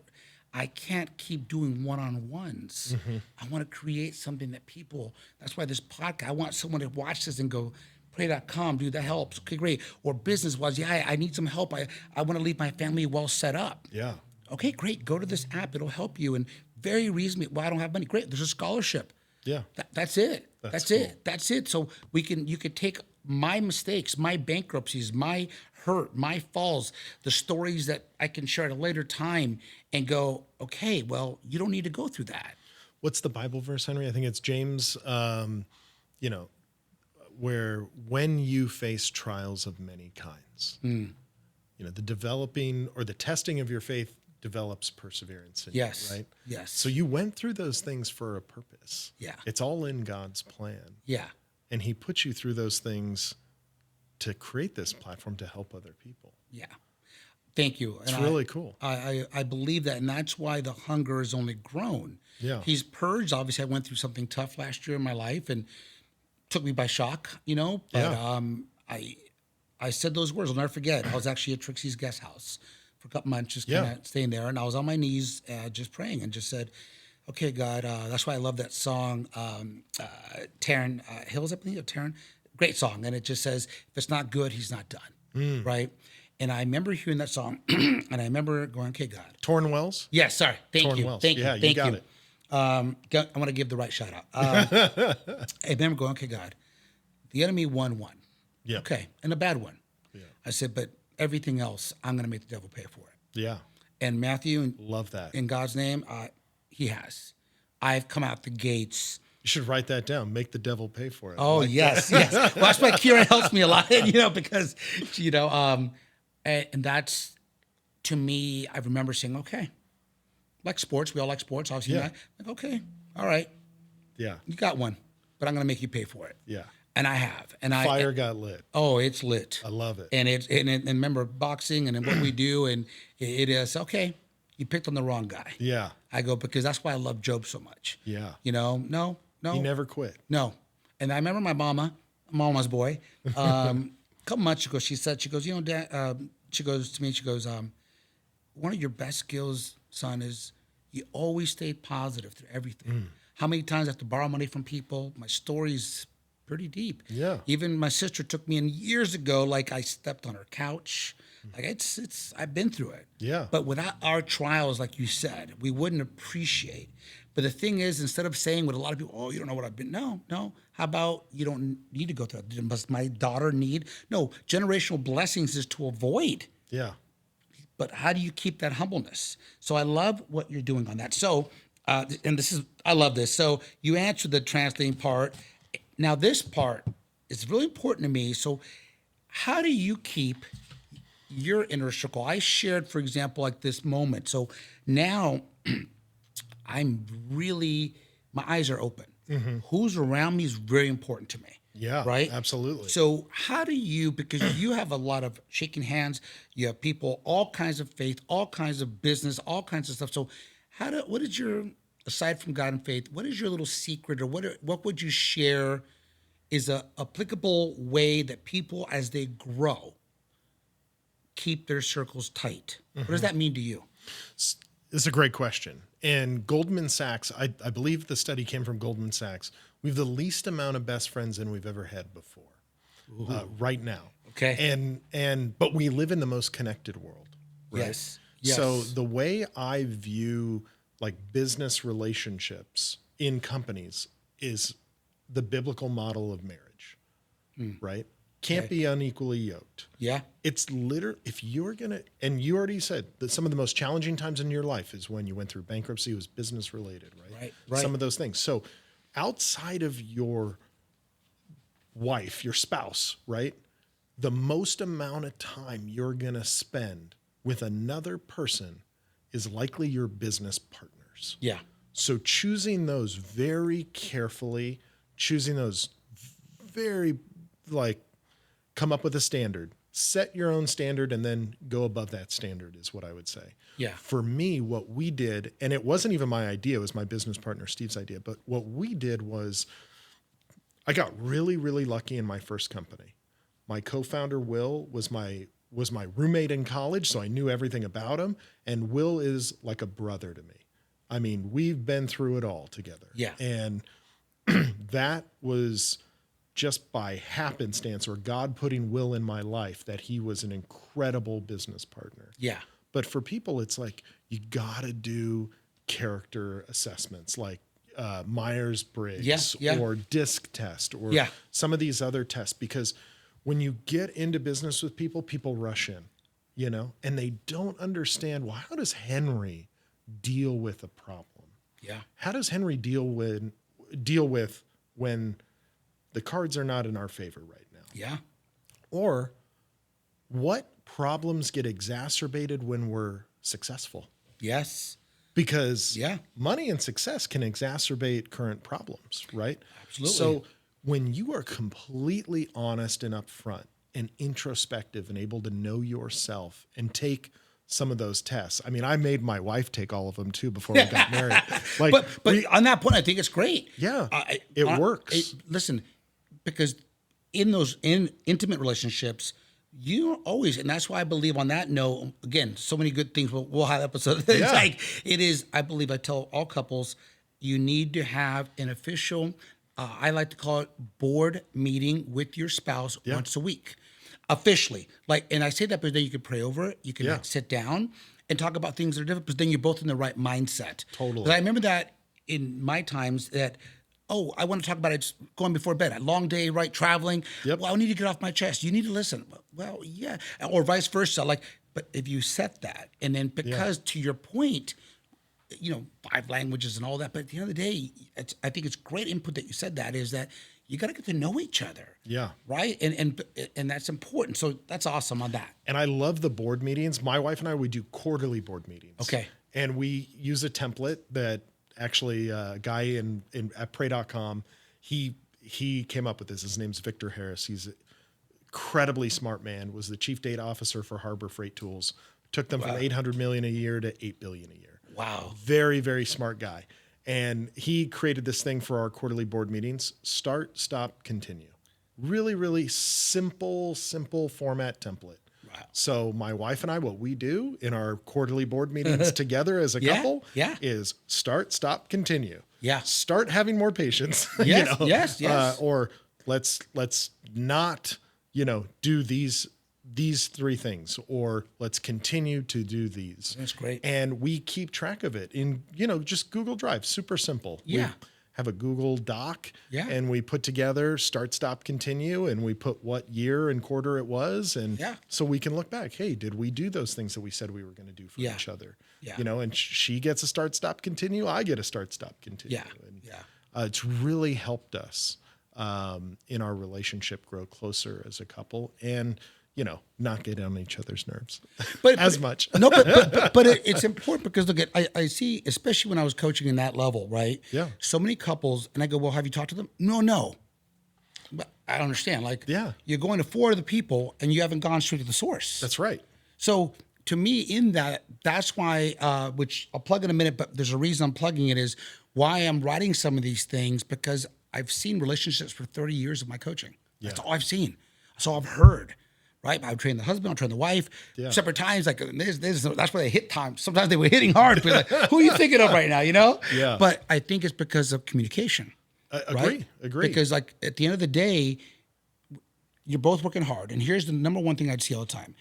I can't keep doing one-on-ones. I want to create something that people, that's why this podcast, I want someone to watch this and go, pray.com, dude, that helps. Okay, great. Or business-wise, I need some help. I want to leave my family well set up. Yeah. Okay, great. Go to this app. It'll help you. And very reasonably, well, I don't have money. Great. There's a scholarship. Yeah. That's it. That's That's cool. it. That's it. So you could take my mistakes, my bankruptcies, my hurt, my falls, the stories that I can share at a later time and go, okay, well, you don't need to go through that. What's the Bible verse, Henry? I think it's James, where when you face trials of many kinds, the developing or the testing of your faith develops perseverance in Yes. you, right? Yes. So you went through those things for a purpose. Yeah. It's all in God's plan. Yeah. And he put you through those things to create this platform to help other people. Yeah. Thank you. It's really cool. I believe that, and that's why the hunger has only grown. Yeah. He's purged. Obviously, I went through something tough last year in my life and took me by shock, But Yeah. I said those words. I'll never forget. I was actually at Trixie's guest house for a couple months, just kind of staying there. And I was on my knees just praying and just said, okay, God, that's why I love that song, Taryn Hills, I believe, or Taryn. Great song. And it just says, if it's not good, he's not done, right? And I remember hearing that song, and I remember going, okay, God. Torn Wells? Yes, sorry. Thank you. Wells. Thank you. Yeah, you Thank got you. it. I want to give the right shout out. I remember going, okay, God, the enemy won one. Yeah. Okay, and a bad one. Yeah. I said, but everything else, I'm going to make the devil pay for it. Yeah. And Matthew, Love that. in God's name, he has. I've come out the gates. You should write that down. Make the devil pay for it. Oh, Like yes, yes. Well, that's why Kira helps me a lot, because, and that's, to me, I remember saying, okay, like sports, we all like sports, obviously. Yeah. Like, okay, all right, Yeah. you got one, but I'm going to make you pay for it. Yeah. And I have. And Fire got lit. Oh, it's lit. I love it. And remember boxing and what we do, and it is, okay, you picked on the wrong guy. Yeah. I go, because that's why I love Job so much. Yeah. No. He never quit. No. And I remember my mama's boy, a couple months ago, she goes, Dad, she goes to me, one of your best skills, son, is you always stay positive through everything. How many times I have to borrow money from people? My story's pretty deep. Yeah. Even my sister took me in years ago, like I stepped on her couch. Like it's I've been through it. Yeah. But without our trials, like you said, we wouldn't appreciate. But the thing is, instead of saying what a lot of people, oh, you don't know what I've been. No. How about you don't need to go through that? Does my daughter need? No. Generational blessings is to avoid. Yeah. But how do you keep that humbleness? So I love what you're doing on that. So, and I love this. So you answered the translating part. Now this part is really important to me. So how do you keep your inner circle? I shared, for example, like this moment. So now I'm really, my eyes are open. Who's around me is very important to me. Yeah. Right? Absolutely. So how do you, because you have a lot of shaking hands, you have people, all kinds of faith, all kinds of business, all kinds of stuff. So what is your, aside from God and faith, what is your little secret, or what would you share is a applicable way that people, as they grow, keep their circles tight? What does that mean to you? It's a great question. And Goldman Sachs, I believe the study came from Goldman Sachs. We have the least amount of best friends than we've ever had before, right now. Okay. But we live in the most connected world, right? Yes. Yes. So the way I view like business relationships in companies is the biblical model of marriage, right? Can't be unequally yoked. Yeah. It's literally, if you're going to, and you already said that some of the most challenging times in your life is when you went through bankruptcy, it was business related, right? Right. Some of those things. So outside of your wife, your spouse, right? The most amount of time you're going to spend with another person is likely your business partners. Yeah. So choosing those very carefully, choosing those very like, come up with a standard, set your own standard, and then go above that standard is what I would say. Yeah. For me, what we did, and it wasn't even my idea, it was my business partner Steve's idea, but what we did was I got really, really lucky in my first company. My co-founder, Will, was my roommate in college, so I knew everything about him, and Will is like a brother to me. I mean, we've been through it all together. Yeah. And that was just by happenstance or God putting Will in my life that he was an incredible business partner. Yeah. But for people, it's like you got to do character assessments like Myers-Briggs or DISC test or some of these other tests, because when you get into business with people, people rush in, you know, and they don't understand, well, how does Henry deal with a problem? Yeah. How does Henry deal with when the cards are not in our favor right now? Yeah. Or what problems get exacerbated when we're successful? Yes. Because money and success can exacerbate current problems, right? Absolutely. So when you are completely honest and upfront and introspective and able to know yourself and take some of those tests. I mean, I made my wife take all of them too before we got married. Like, but on that point, I think it's great. Yeah, it works. Listen, because in those intimate relationships, you always, and that's why I believe on that note, again, so many good things. We'll have episodes. It's like, it is, I believe, I tell all couples, you need to have an official, I like to call it board meeting with your spouse once a week. Officially. Like, and I say that because then you can pray over it. You can like, sit down and talk about things that are different, because then you're both in the right mindset. Totally. 'Cause I remember that in my times that, I want to talk about it going before bed. A long day, right? Traveling. Yep. Well, I need to get off my chest. You need to listen. Well, yeah. Or vice versa. Like, but if you set that, and then because to your point, you know, 5 languages and all that, but at the end of the day, I think it's great input that you said that, is that you got to get to know each other. Yeah. Right. And that's important. So that's awesome on that. And I love the board meetings. My wife and I, we do quarterly board meetings. Okay. And we use a template that actually a guy at pray.com, he came up with this. His name's Victor Harris. He's an incredibly smart man, was the chief data officer for Harbor Freight Tools. Took them from 800 million a year to 8 billion a year. Wow. Very, very smart guy. And he created this thing for our quarterly board meetings: start, stop, continue. Really, really simple format template. Wow. So my wife and I, what we do in our quarterly board meetings together as a couple is start, stop, continue. Yeah. Start having more patience. Yes, you know? yes. Or let's not, do these 3 things, or let's continue to do these. That's great. And we keep track of it in, just Google Drive, super simple. Yeah. We have a Google Doc and we put together start, stop, continue, and we put what year and quarter it was. And so we can look back. Hey, did we do those things that we said we were going to do for each other? Yeah. And she gets a start, stop, continue. I get a start, stop, continue. Yeah. And, it's really helped us in our relationship grow closer as a couple, and not get on each other's nerves as much. No, but it's important, because look, I see, especially when I was coaching in that level, right? Yeah. So many couples, and I go, well, have you talked to them? No. But I don't understand. Like, you're going to 4 other people and you haven't gone straight to the source. That's right. So to me, in that's why, which I'll plug in a minute, but there's a reason I'm plugging it is why I'm writing some of these things, because I've seen relationships for 30 years of my coaching. That's all I've seen. That's all I've heard. Right? I would train the husband, I'll train the wife separate times. Like that's where they hit time. Sometimes they were hitting hard. Be like, who are you thinking of right now? You know? Yeah. But I think it's because of communication. Agree. Because like at the end of the day, you're both working hard. And here's the number one thing I'd see all the time.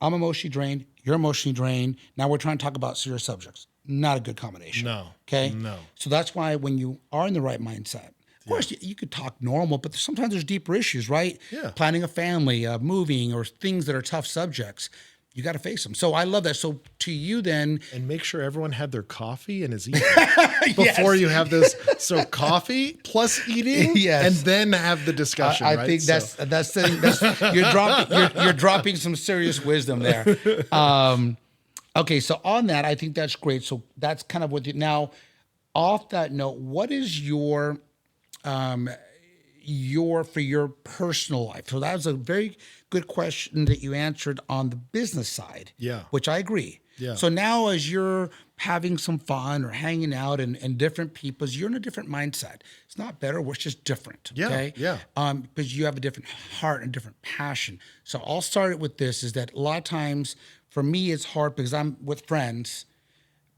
I'm emotionally drained. You're emotionally drained. Now we're trying to talk about serious subjects. Not a good combination. No. Okay? No. So that's why when you are in the right mindset, of course, you could talk normal, but sometimes there's deeper issues, right? Yeah. Planning a family, moving, or things that are tough subjects. You got to face them. So I love that. So to you then. And make sure everyone had their coffee and is eating before you have this. So coffee plus eating, and then have the discussion. I right? think that's you're dropping some serious wisdom there. Okay, so on that, I think that's great. So that's kind of what now. Off that note, what is your for your personal life? So that was a very good question that you answered on the business side. Yeah. Which I agree. Yeah. So now as you're having some fun or hanging out and different people's, you're in a different mindset. It's not better, it's just different. Yeah. Okay. Yeah. Because you have a different heart and different passion. So I'll start it with this, is that a lot of times for me, it's hard because I'm with friends,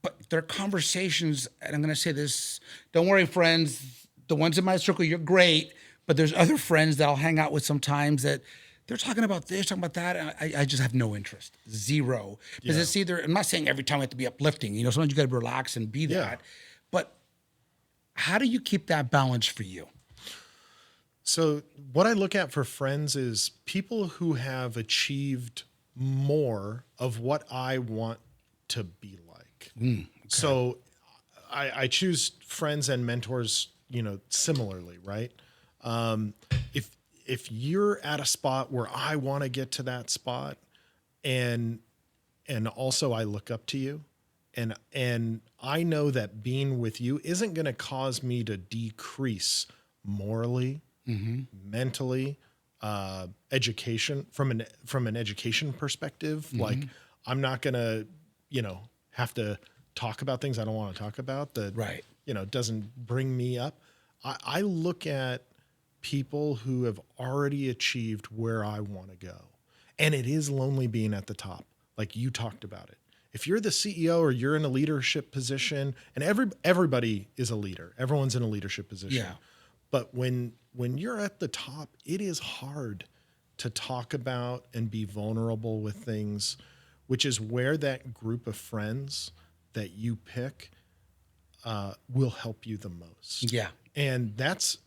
but their conversations, and I'm going to say this, don't worry, friends, the ones in my circle, you're great, but there's other friends that I'll hang out with sometimes that they're talking about this, talking about that, and I just have no interest, zero. Because it's either, I'm not saying every time we have to be uplifting, sometimes you got to relax and be that, but how do you keep that balance for you? So what I look at for friends is people who have achieved more of what I want to be like. Okay. So I choose friends and mentors, similarly, right? If you're at a spot where I want to get to that spot, and also I look up to you, and I know that being with you isn't going to cause me to decrease morally, mentally, education from an education perspective. Like I'm not going to, have to talk about things I don't want to talk about that, doesn't bring me up. I look at people who have already achieved where I want to go. And it is lonely being at the top. Like you talked about it. If you're the CEO or you're in a leadership position, and everybody is a leader, everyone's in a leadership position. Yeah. But when you're at the top, it is hard to talk about and be vulnerable with things, which is where that group of friends that you pick will help you the most. Yeah. And that's,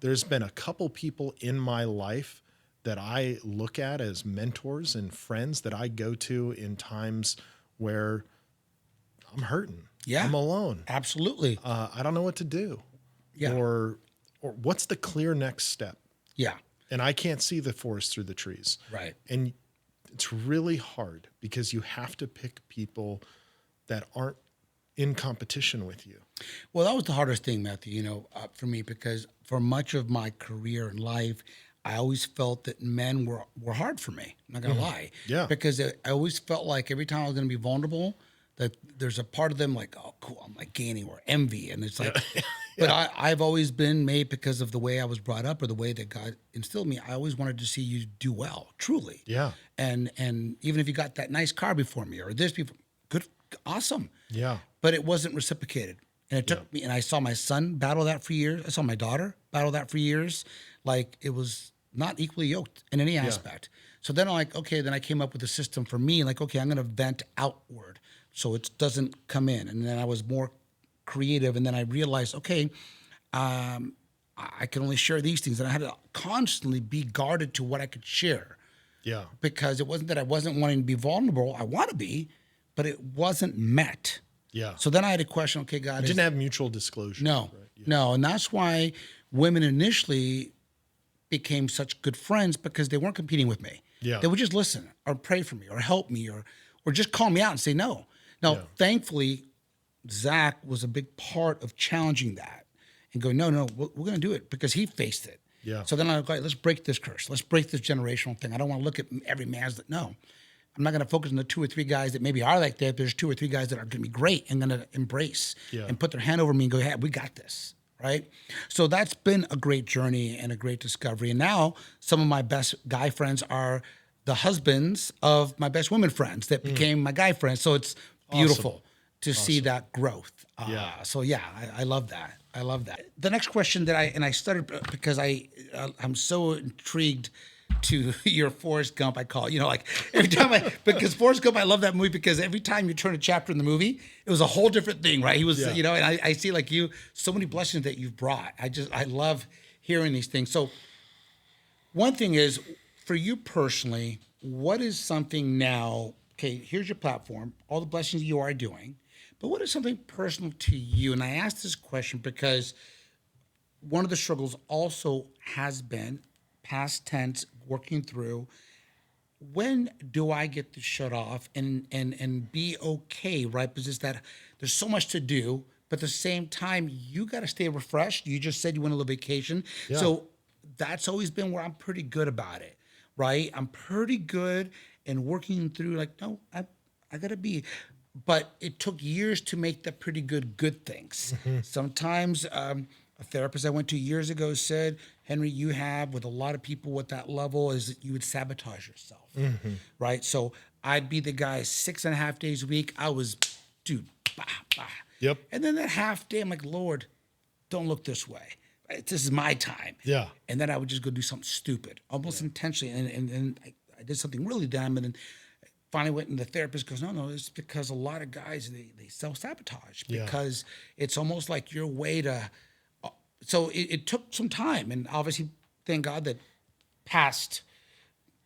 there's been a couple people in my life that I look at as mentors and friends that I go to in times where I'm hurting. Yeah. I'm alone. Absolutely. I don't know what to do. Yeah. Or what's the clear next step? Yeah. And I can't see the forest through the trees. Right. And it's really hard because you have to pick people that aren't in competition with you. Well, that was the hardest thing, Matthew, for me, because for much of my career and life, I always felt that men were hard for me. I'm not going to lie. Yeah. Because I always felt like every time I was going to be vulnerable, that there's a part of them like, oh, cool, I'm like gaining, or envy. And it's like, but I've always been made because of the way I was brought up or the way that God instilled me. I always wanted to see you do well, truly. Yeah. And even if you got that nice car before me or this before, good, awesome. Yeah. But it wasn't reciprocated. And it took me, and I saw my son battle that for years. I saw my daughter battle that for years. Like it was not equally yoked in any aspect. So then I'm like, okay, then I came up with a system for me. Like, okay, I'm going to vent outward so it doesn't come in. And then I was more creative. And then I realized, okay, I can only share these things. And I had to constantly be guarded to what I could share. Yeah. Because it wasn't that I wasn't wanting to be vulnerable. I want to be, but it wasn't met. Yeah. So then I had a question, okay, God. Didn't have mutual disclosure. No, right? No. And that's why women initially became such good friends, because they weren't competing with me. Yeah. They would just listen or pray for me or help me or just call me out and say no. Now, thankfully, Zach was a big part of challenging that and go, no, we're going to do it, because he faced it. Yeah. So then I'm like, let's break this curse. Let's break this generational thing. I don't want to look at every man's no. I'm not going to focus on the 2 or 3 guys that maybe are like that. There's 2 or 3 guys that are going to be great and going to embrace and put their hand over me and go, hey, we got this. Right. So that's been a great journey and a great discovery. And now some of my best guy friends are the husbands of my best women friends that became my guy friends. So it's beautiful to see that growth. So I love that. I love that. The next question that I started because I'm so intrigued to your Forrest Gump, I call it. Like every time because Forrest Gump, I love that movie because every time you turn a chapter in the movie, it was a whole different thing, right? He was, and I see like you, so many blessings that you've brought. I love hearing these things. So one thing is for you personally, what is something now, okay, here's your platform, all the blessings you are doing, but what is something personal to you? And I ask this question because one of the struggles also has been past tense, working through, when do I get to shut off and be okay, right? Because it's that there's so much to do, but at the same time, you got to stay refreshed. You just said you went on a little vacation. Yeah. So that's always been where I'm pretty good about it, right? I'm pretty good in working through like, no, I got to be. But it took years to make the pretty good things. Sometimes a therapist I went to years ago said, Henry, you have with a lot of people at that level is that you would sabotage yourself, right? So I'd be the guy 6.5 days a week. I was, dude, bah, bah. Yep. And then that half day, I'm like, Lord, don't look this way. Right? This is my time. Yeah. And then I would just go do something stupid, almost intentionally. And I did something really dumb. And then finally went and the therapist goes, no, it's because a lot of guys, they self-sabotage because it's almost like your way to, so it took some time. And obviously, thank God that past,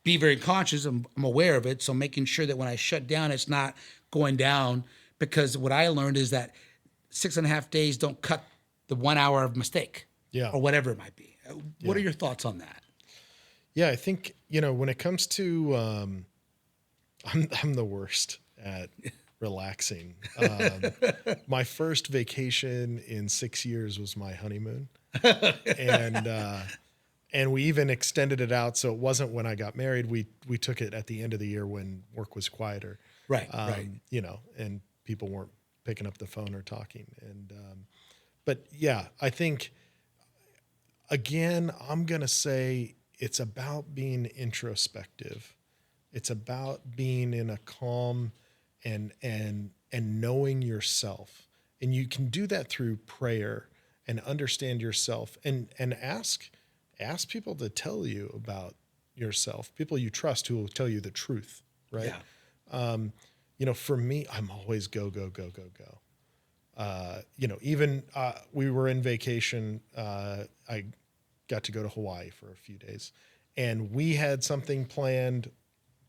be very conscious, I'm aware of it. So making sure that when I shut down, it's not going down because what I learned is that 6.5 days don't cut the 1 hour of mistake or whatever it might be. What are your thoughts on that? Yeah, I think, when it comes to, I'm the worst at relaxing. My first vacation in 6 years was my honeymoon. And we even extended it out. So it wasn't when I got married. We took it at the end of the year when work was quieter. Right. And people weren't picking up the phone or talking. But yeah, I think, again, I'm going to say it's about being introspective. It's about being in a calm and knowing yourself. And you can do that through prayer and understand yourself and ask people to tell you about yourself, people you trust who will tell you the truth, right? Yeah. For me, I'm always go. Even we were in vacation. I got to go to Hawaii for a few days, and we had something planned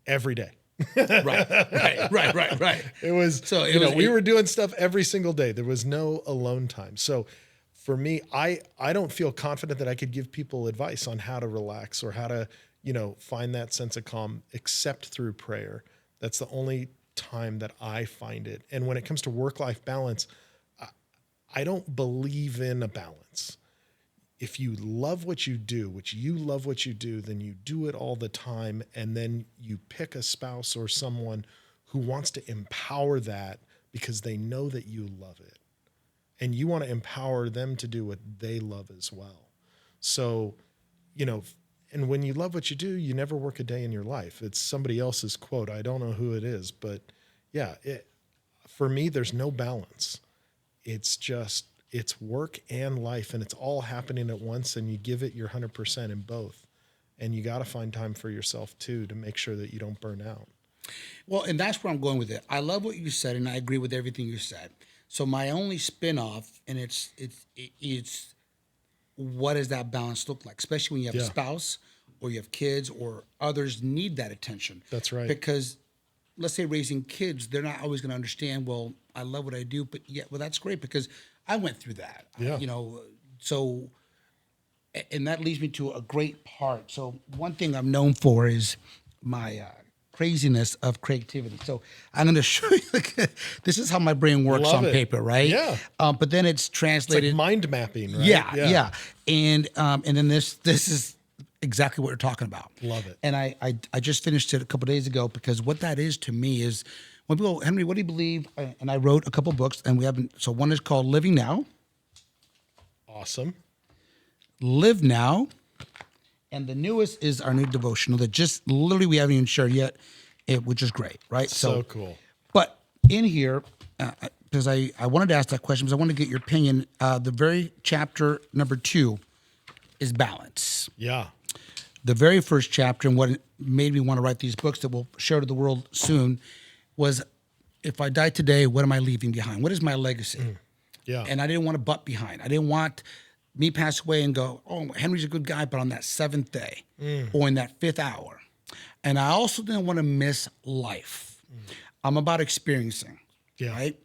every day. Right. It was, we were doing stuff every single day. There was no alone time. So for me, I don't feel confident that I could give people advice on how to relax or how to, find that sense of calm except through prayer. That's the only time that I find it. And when it comes to work-life balance, I don't believe in a balance. If you love what you do, then you do it all the time. And then you pick a spouse or someone who wants to empower that because they know that you love it. And you want to empower them to do what they love as well. So, and when you love what you do, you never work a day in your life. It's somebody else's quote. I don't know who it is, but yeah, for me, there's no balance. It's work and life, and it's all happening at once, and you give it your 100% in both. And you got to find time for yourself too, to make sure that you don't burn out. Well, and that's where I'm going with it. I love what you said, and I agree with everything you said. So my only spin-off, and it's what does that balance look like, especially when you have a spouse or you have kids or others need that attention. That's right. Because let's say raising kids, they're not always going to understand, well, I love what I do, but that's great because I went through that. Yeah. So, and that leads me to a great part. So one thing I'm known for is my craziness of creativity. So I'm going to show you, this is how my brain works on paper, right? Yeah. But then it's translated. It's like mind mapping, right? Yeah. And then this is exactly what you're talking about. Love it. And I just finished it a couple days ago, because what that is to me is when people, Henry, what do you believe? And I wrote a couple books, and we haven't. So one is called Living Now, Awesome. Live Now, and the newest is our new devotional that just literally we haven't even shared yet, which is great, right? So cool. But in here, because I wanted to ask that question, because I want to get your opinion. The very chapter number 2 is balance. Yeah. The very first chapter, and what made me want to write these books that we'll share to the world soon, was if I die today, what am I leaving behind? What is my legacy? Yeah. And I didn't want to butt behind. I didn't want me pass away and go, oh, Henry's a good guy, but on that 7th day or in that 5th hour. And I also didn't want to miss life. I'm about experiencing, right?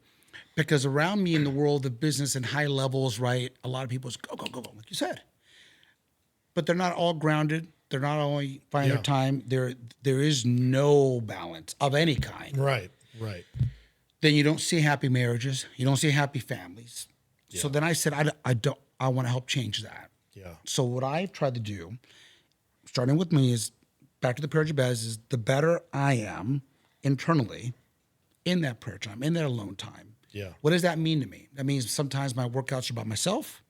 Because around me in the world of business and high levels, right, a lot of people just go, like you said. But they're not all grounded. They're not only finding their time. There is no balance of any kind. Right. Then you don't see happy marriages. You don't see happy families. So then I said, I want to help change that. Yeah. So what I've tried to do, starting with me, is back to the prayer Jabez, is the better I am internally in that prayer time, in that alone time. Yeah. What does that mean to me? That means sometimes my workouts are about myself.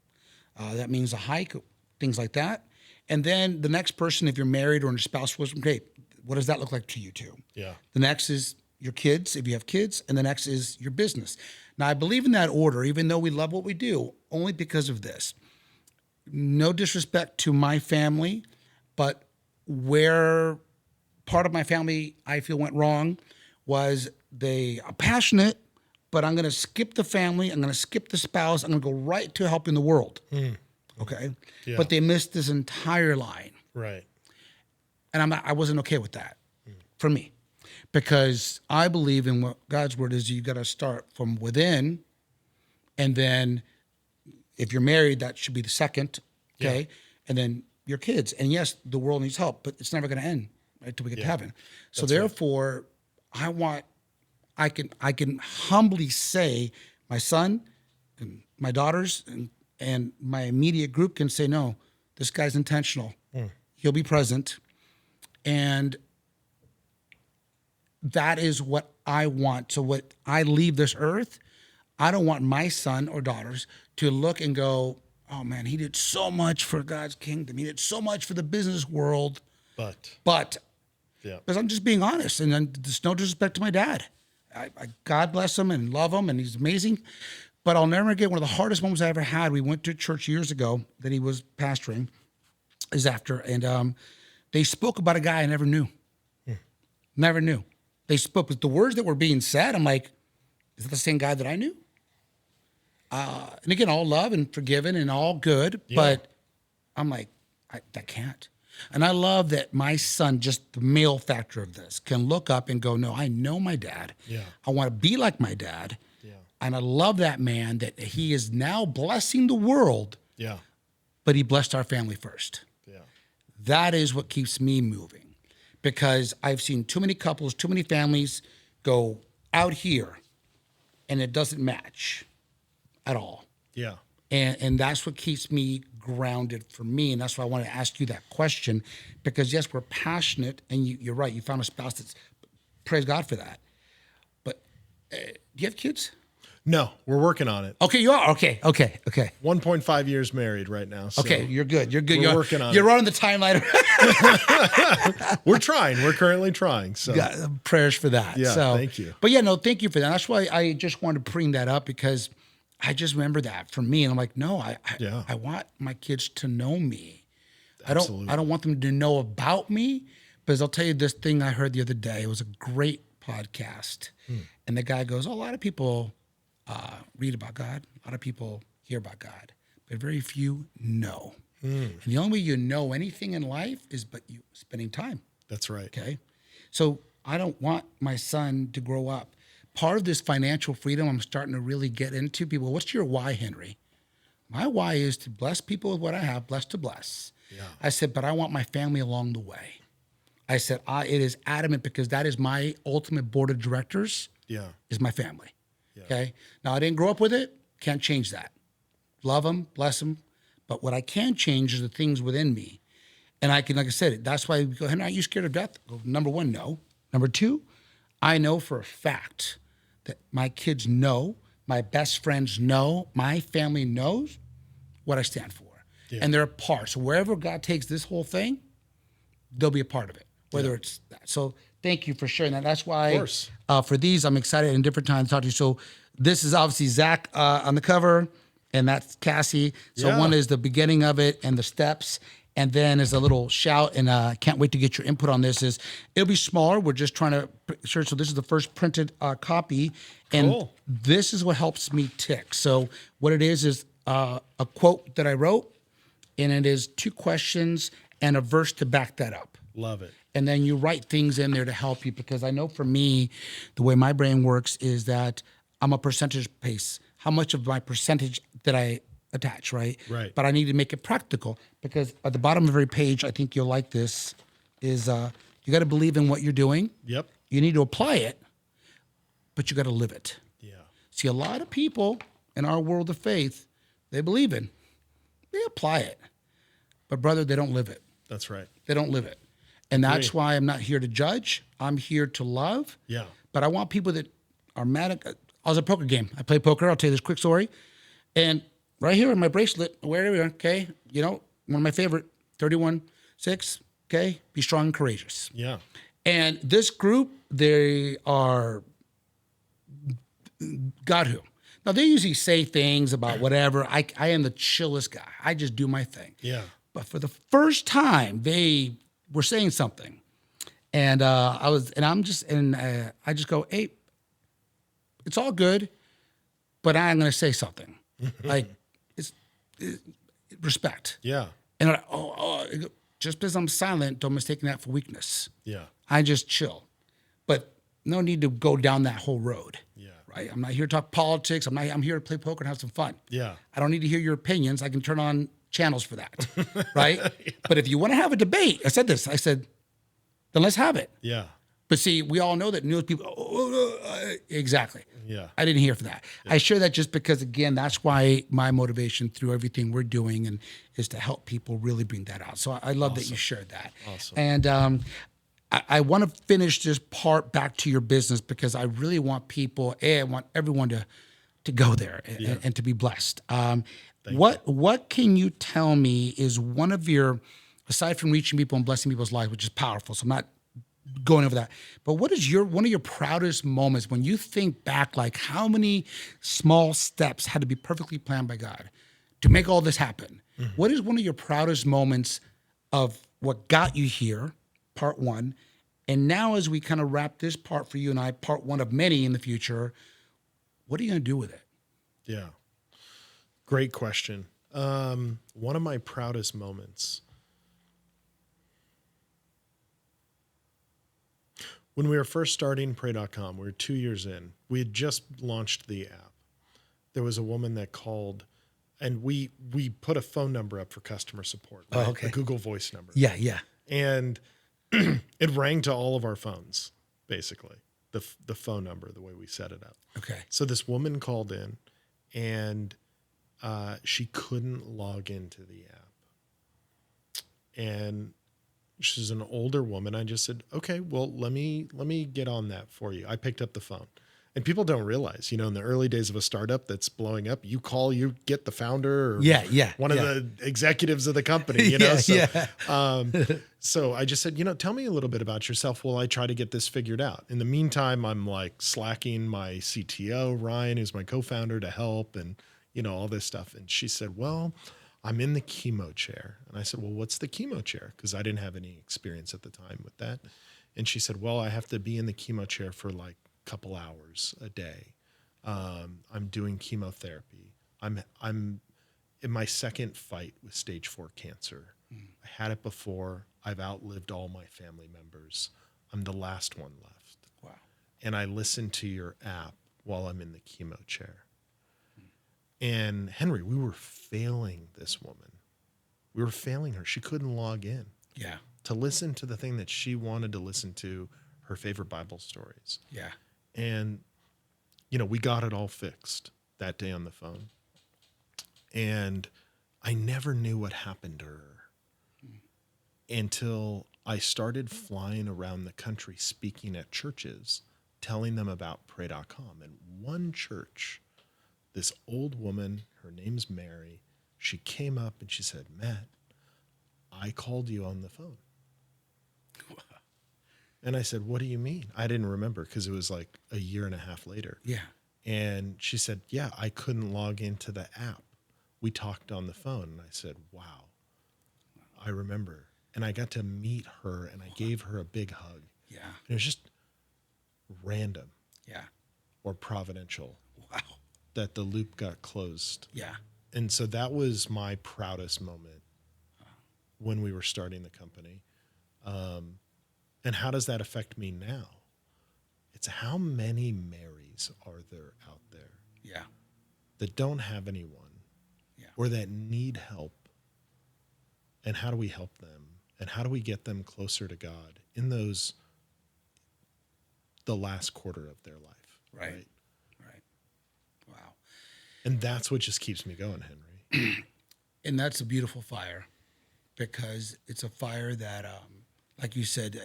That means a hike, things like that. And then the next person, if you're married or in a spouse relationship, great. What does that look like to you too? Yeah. The next is your kids, if you have kids, and the next is your business. Now, I believe in that order, even though we love what we do, only because of this. No disrespect to my family, but where part of my family I feel went wrong was they are passionate, but I'm going to skip the family, I'm going to skip the spouse, I'm going to go right to helping the world. Okay? Yeah. But they missed this entire line. Right. And I wasn't okay with that for me, because I believe in what God's word is. You got to start from within, and then if you're married, that should be the second, okay? And then your kids. And yes, the world needs help, but it's never going to end, right, till we get to heaven. So therefore, I can humbly say my son and my daughters and my immediate group can say, no, this guy's intentional. He'll be present. And that is what I want. So what I leave this earth, I don't want my son or daughters to look and go, oh man, he did so much for God's kingdom. He did so much for the business world. But because I'm just being honest, and then there's no disrespect to my dad. God bless him and love him, and he's amazing. But I'll never forget one of the hardest moments I ever had. We went to church years ago that he was pastoring, is after, and they spoke about a guy I never knew. Never knew. They spoke, but the words that were being said, I'm like, is that the same guy that I knew? And again, all love and forgiven and all good, but I'm like, that can't. And I love that my son, just the male factor of this, can look up and go, no, I know my dad. I want to be like my dad. And I love that man, that he is now blessing the world, but he blessed our family first. That is what keeps me moving, because I've seen too many couples, too many families go out here and it doesn't match at all. And that's what keeps me grounded for me. And that's why I want to ask you that question, because yes, we're passionate, and you're right. You found a spouse that's, praise God for that. But do you have kids? No, we're working on it. Okay, you are. Okay. 1.5 years married right now. So okay, you're good. We're working on it. You're on the timeline. We're trying. We're currently trying. So prayers for that. Yeah, so, thank you. But yeah, no, thank you for that. That's why I just wanted to bring that up, because I just remember that for me, and I'm like, no, I want my kids to know me. Absolutely. I don't want them to know about me, because I'll tell you this thing I heard the other day. It was a great podcast, and the guy goes, a lot of people read about God, a lot of people hear about God, but very few know. And the only way you know anything in life is but you spending time. That's right. Okay, so I don't want my son to grow up. Part of this financial freedom I'm starting to really get into. People, what's your why, Henry? My why is to bless people with what I have, blessed to bless. I said, but I want my family along the way. I said, it is adamant, because that is my ultimate board of directors, is my family. Okay. Now, I didn't grow up with it. Can't change that. Love them, bless them. But what I can change is the things within me. And I can, like I said, that's why we go, Henry, are you scared of death? I go, number one, no. Number two, I know for a fact that my kids know, my best friends know, my family knows what I stand for. Yeah. And they're a part. So wherever God takes this whole thing, they'll be a part of it, whether it's that. So thank you for sharing that. That's why course. For these, I'm excited in different times to talk to you. So this is obviously Zach on the cover, and that's Cassie. So Yeah. one is the beginning of it and the steps. And then as a little shout, and can't wait to get your input on this, is it'll be smaller. We're just trying to sure. So this is the first printed copy. And Cool. this is what helps me tick. So what it is a quote that I wrote, and it is 2 questions and a verse to back that up. Love it. And then you write things in there to help you, because I know for me, the way my brain works is that I'm a percentage base. How much of my percentage that I attach, right? Right. But I need to make it practical, because at the bottom of every page, I think you'll like this, is you got to believe in what you're doing. Yep. You need to apply it, but you got to live it. Yeah. See, a lot of people in our world of faith, they believe in, they apply it, but brother, they don't live it. That's right. They don't live it. And that's why I'm not here to judge. I'm here to love. Yeah. But I want people that are mad at, I was at a poker game. I play poker. I'll tell you this quick story. And right here in my bracelet, wherever, okay, you know, one of my favorite, 31-6, okay, be strong and courageous. Yeah. And this group, they are God who. Now, they usually say things about whatever. I am the chillest guy. I just do my thing. Yeah. But for the first time, they were saying something. And I just go, hey, it's all good, but I'm going to say something. Like, it's respect. Yeah. And they're like, just because I'm silent, don't mistake that for weakness. Yeah. I just chill. But no need to go down that whole road. Yeah. Right? I'm not here to talk politics. I'm here to play poker and have some fun. Yeah. I don't need to hear your opinions. I can turn on channels for that. Right? Yeah. But if you want to have a debate, I said, then let's have it. Yeah. But see, we all know that news people, exactly. Yeah. I didn't hear for that. Yeah. I share that just because, again, that's why my motivation through everything we're doing and is to help people really bring that out. So I love that you shared that. Awesome. And I want to finish this part back to your business, because I really want people, I want everyone to go there and to be blessed. What can you tell me is one of your, aside from reaching people and blessing people's lives, which is powerful, so I'm not going over that, but what is one of your proudest moments when you think back, like how many small steps had to be perfectly planned by God to make all this happen? Mm-hmm. What is one of your proudest moments of what got you here, part one? And now as we kind of wrap this part for you and I, part one of many in the future, what are you going to do with it? Yeah. Great question. One of my proudest moments, when we were first starting Pray.com, we were 2 years in. We had just launched the app. There was a woman that called, and we put a phone number up for customer support, right? Oh, okay. A Google Voice number. Yeah, yeah. And it rang to all of our phones, basically, the phone number, the way we set it up. Okay. So this woman called in, and she couldn't log into the app. And she's an older woman. I just said, okay, well, let me get on that for you. I picked up the phone. And people don't realize, in the early days of a startup that's blowing up, you get the founder or one of the executives of the company, So I just said, tell me a little bit about yourself while I try to get this figured out. In the meantime, I'm like slacking my CTO, Ryan, who's my co-founder, to help and, all this stuff. And she said, well, I'm in the chemo chair. And I said, well, what's the chemo chair? Because I didn't have any experience at the time with that. And she said, well, I have to be in the chemo chair for like a couple hours a day. I'm doing chemotherapy. I'm in my second fight with stage 4 cancer. I had it before. I've outlived all my family members. I'm the last one left. Wow. And I listen to your app while I'm in the chemo chair. And Henry, we were failing this woman. We were failing her. She couldn't log in. Yeah. To listen to the thing that she wanted to listen to, her favorite Bible stories. Yeah. And, we got it all fixed that day on the phone. And I never knew what happened to her. until I started flying around the country speaking at churches, telling them about pray.com. And one church, this old woman, her name's Mary, she came up and she said, Matt, I called you on the phone. And I said, what do you mean? I didn't remember because it was like a year and a half later. Yeah. And she said, yeah, I couldn't log into the app. We talked on the phone. And I said, wow, I remember. And I got to meet her and I gave her a big hug. Yeah. And it was just random. Yeah. Or providential. Wow. That the loop got closed. Yeah. And so that was my proudest moment when we were starting the company. And how does that affect me now? It's how many Marys are there out there Yeah. that don't have anyone or that need help? And how do we help them? And how do we get them closer to God in the last quarter of their life? Right. Wow. And that's what just keeps me going, Henry. And that's a beautiful fire, because it's a fire that, like you said,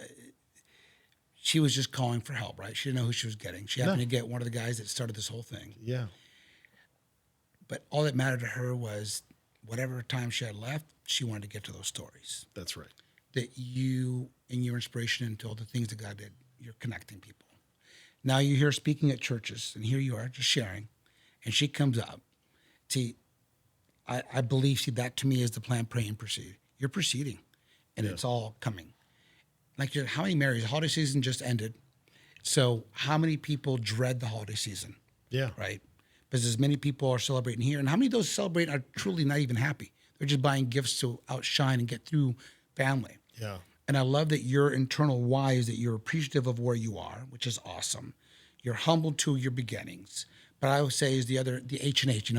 she was just calling for help, right? She didn't know who she was getting. She happened to get one of the guys that started this whole thing. Yeah. But all that mattered to her was whatever time she had left, she wanted to get to those stories. That's right. That you, in your inspiration into all the things that God did, you're connecting people. Now you're here speaking at churches, and here you are just sharing, and she comes up. See, I believe, that to me is the plan, pray, and proceed. You're proceeding, and it's all coming. Like, how many marriages? The holiday season just ended. So how many people dread the holiday season? Yeah. Right? Because as many people are celebrating here, and how many of those celebrating are truly not even happy? They're just buying gifts to outshine and get through family. Yeah. And I love that your internal why is that you're appreciative of where you are, which is awesome. You're humble to your beginnings. But I would say is the H&H,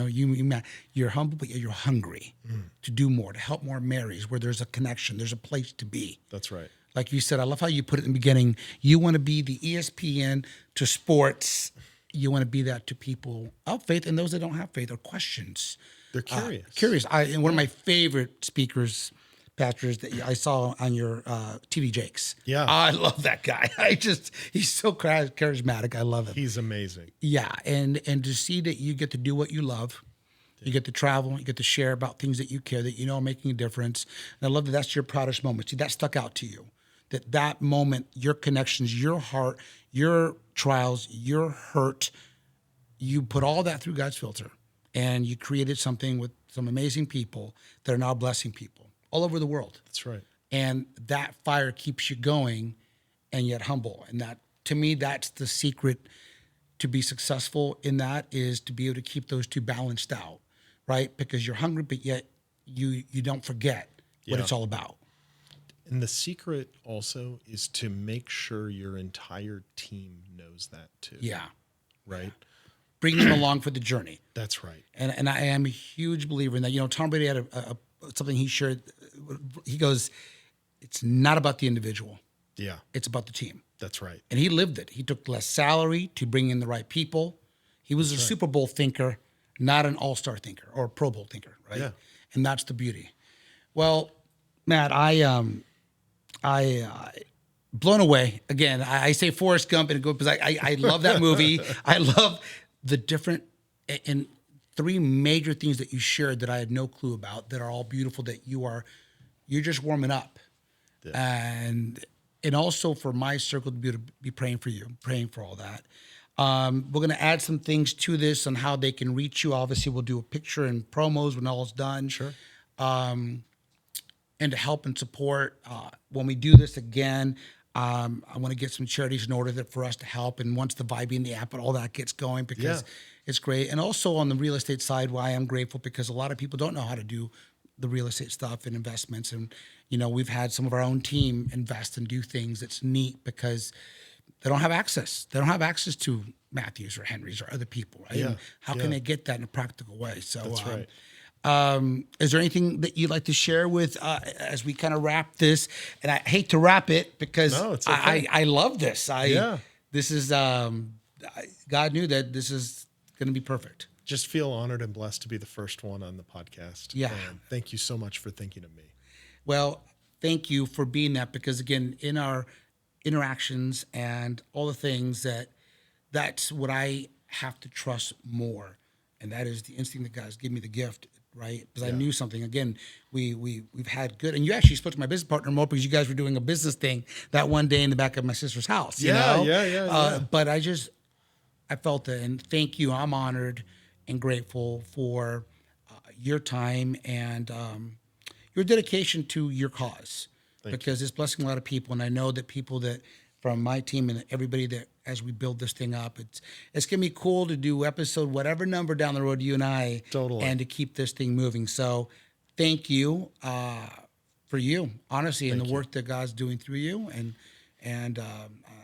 you're humble, but you're hungry to do more, to help more Marys where there's a connection, there's a place to be. That's right. Like you said, I love how you put it in the beginning. You want to be the ESPN to sports. You want to be that to people of faith and those that don't have faith or questions. They're curious. And one of my favorite speakers, pastors that I saw on your TV Jakes. Yeah. I love that guy. He's so charismatic. I love him. He's amazing. Yeah. And to see that you get to do what you love. You get to travel, you get to share about things that you care, that you know are making a difference. And I love that that's your proudest moment. See, that stuck out to you. That moment, your connections, your heart, your trials, your hurt, you put all that through God's filter. And you created something with some amazing people that are now blessing people all over the world. That's right. And that fire keeps you going and yet humble. And that, to me, that's the secret to be successful in that, is to be able to keep those two balanced out, right? Because you're hungry, but yet you don't forget what it's all about. And the secret also is to make sure your entire team knows that too. Yeah. Right? Bring them along for the journey. That's right. And I am a huge believer in that. Tom Brady had something he shared. He goes, it's not about the individual. Yeah. It's about the team. That's right. And he lived it. He took less salary to bring in the right people. He was a Super Bowl thinker, not an all-star thinker or a Pro Bowl thinker, right? Yeah. And that's the beauty. Well, Matt, I blown away. Again, I say Forrest Gump and go because I love that movie. I love the different and three major things that you shared that I had no clue about that are all beautiful, that you're just warming up. Yeah. And also for my circle to be praying for you, praying for all that. We're going to add some things to this on how they can reach you. Obviously, we'll do a picture and promos when all is done. Sure. And to help and support when we do this again, I want to get some charities in order for us to help. And once the Vibe in the app and all that gets going, because it's great. And also on the real estate side, why I'm grateful, because a lot of people don't know how to do the real estate stuff and investments. And, we've had some of our own team invest and do things that's neat because they don't have access. They don't have access to Matthews or Henrys or other people, right? Yeah. And how can they get that in a practical way? So That's right. Is there anything that you'd like to share with as we kind of wrap this? And I hate to wrap it because it's okay. I love this. This is God knew that this is going to be perfect. Just feel honored and blessed to be the first one on the podcast. Yeah. And thank you so much for thinking of me. Well, thank you for being that, because again, in our interactions and all the things, that's what I have to trust more. And that is the instinct that God's given me, the gift, right? Because I knew something. Again, we've had good, and you actually spoke to my business partner more because you guys were doing a business thing that one day in the back of my sister's house. You know? Yeah. But I felt it, and thank you. I'm honored and grateful for your time and your dedication to your cause, because it's blessing a lot of people. And I know that people that from my team and everybody that as we build this thing up, it's gonna be cool to do episode whatever number down the road, you and I, Totally. and to keep this thing moving. So thank you for you, honestly, and the work that God's doing through you, and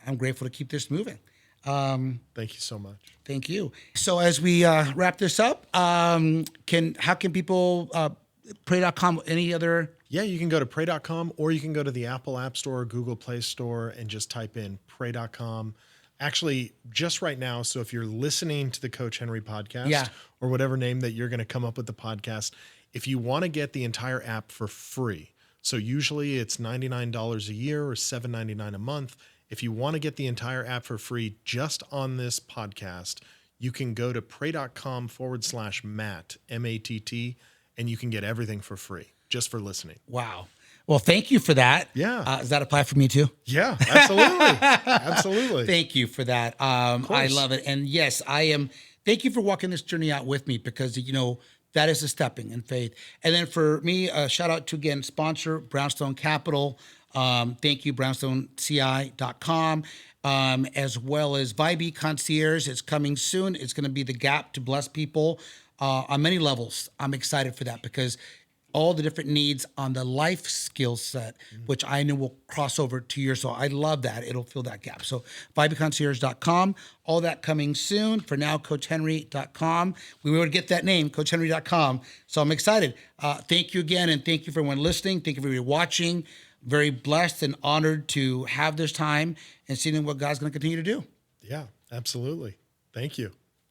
I'm grateful to keep this moving. Thank you so much. Thank you. So as we wrap this up, how can people pray.com, any other? Yeah, you can go to pray.com, or you can go to the Apple App Store or Google Play Store and just type in pray.com. Actually, just right now, so if you're listening to the Coach Henry podcast or whatever name that you're going to come up with the podcast, if you want to get the entire app for free, so usually it's $99 a year or $7.99 a month. If you want to get the entire app for free just on this podcast, you can go to pray.com/Matt, M-A-T-T, and you can get everything for free just for listening. Wow. Well, thank you for that. Yeah. Does that apply for me too? Yeah, absolutely. Absolutely. Thank you for that. I love it. And yes, thank you for walking this journey out with me, because, that is a stepping in faith. And then for me, shout out to, again, sponsor Brownstone Capital. Thank you, brownstoneci.com, as well as Vibe Concierge. It's coming soon. It's going to be the gap to bless people on many levels. I'm excited for that, because all the different needs on the life skill set, which I know will cross over to yours. So I love that. It'll fill that gap. So vibeconcierge.com, all that coming soon. For now, CoachHenry.com. We were to get that name, CoachHenry.com. So I'm excited. Thank you again, and thank you for everyone listening. Thank you for everyone watching. Very blessed and honored to have this time and seeing what God's going to continue to do. Yeah, absolutely. Thank you.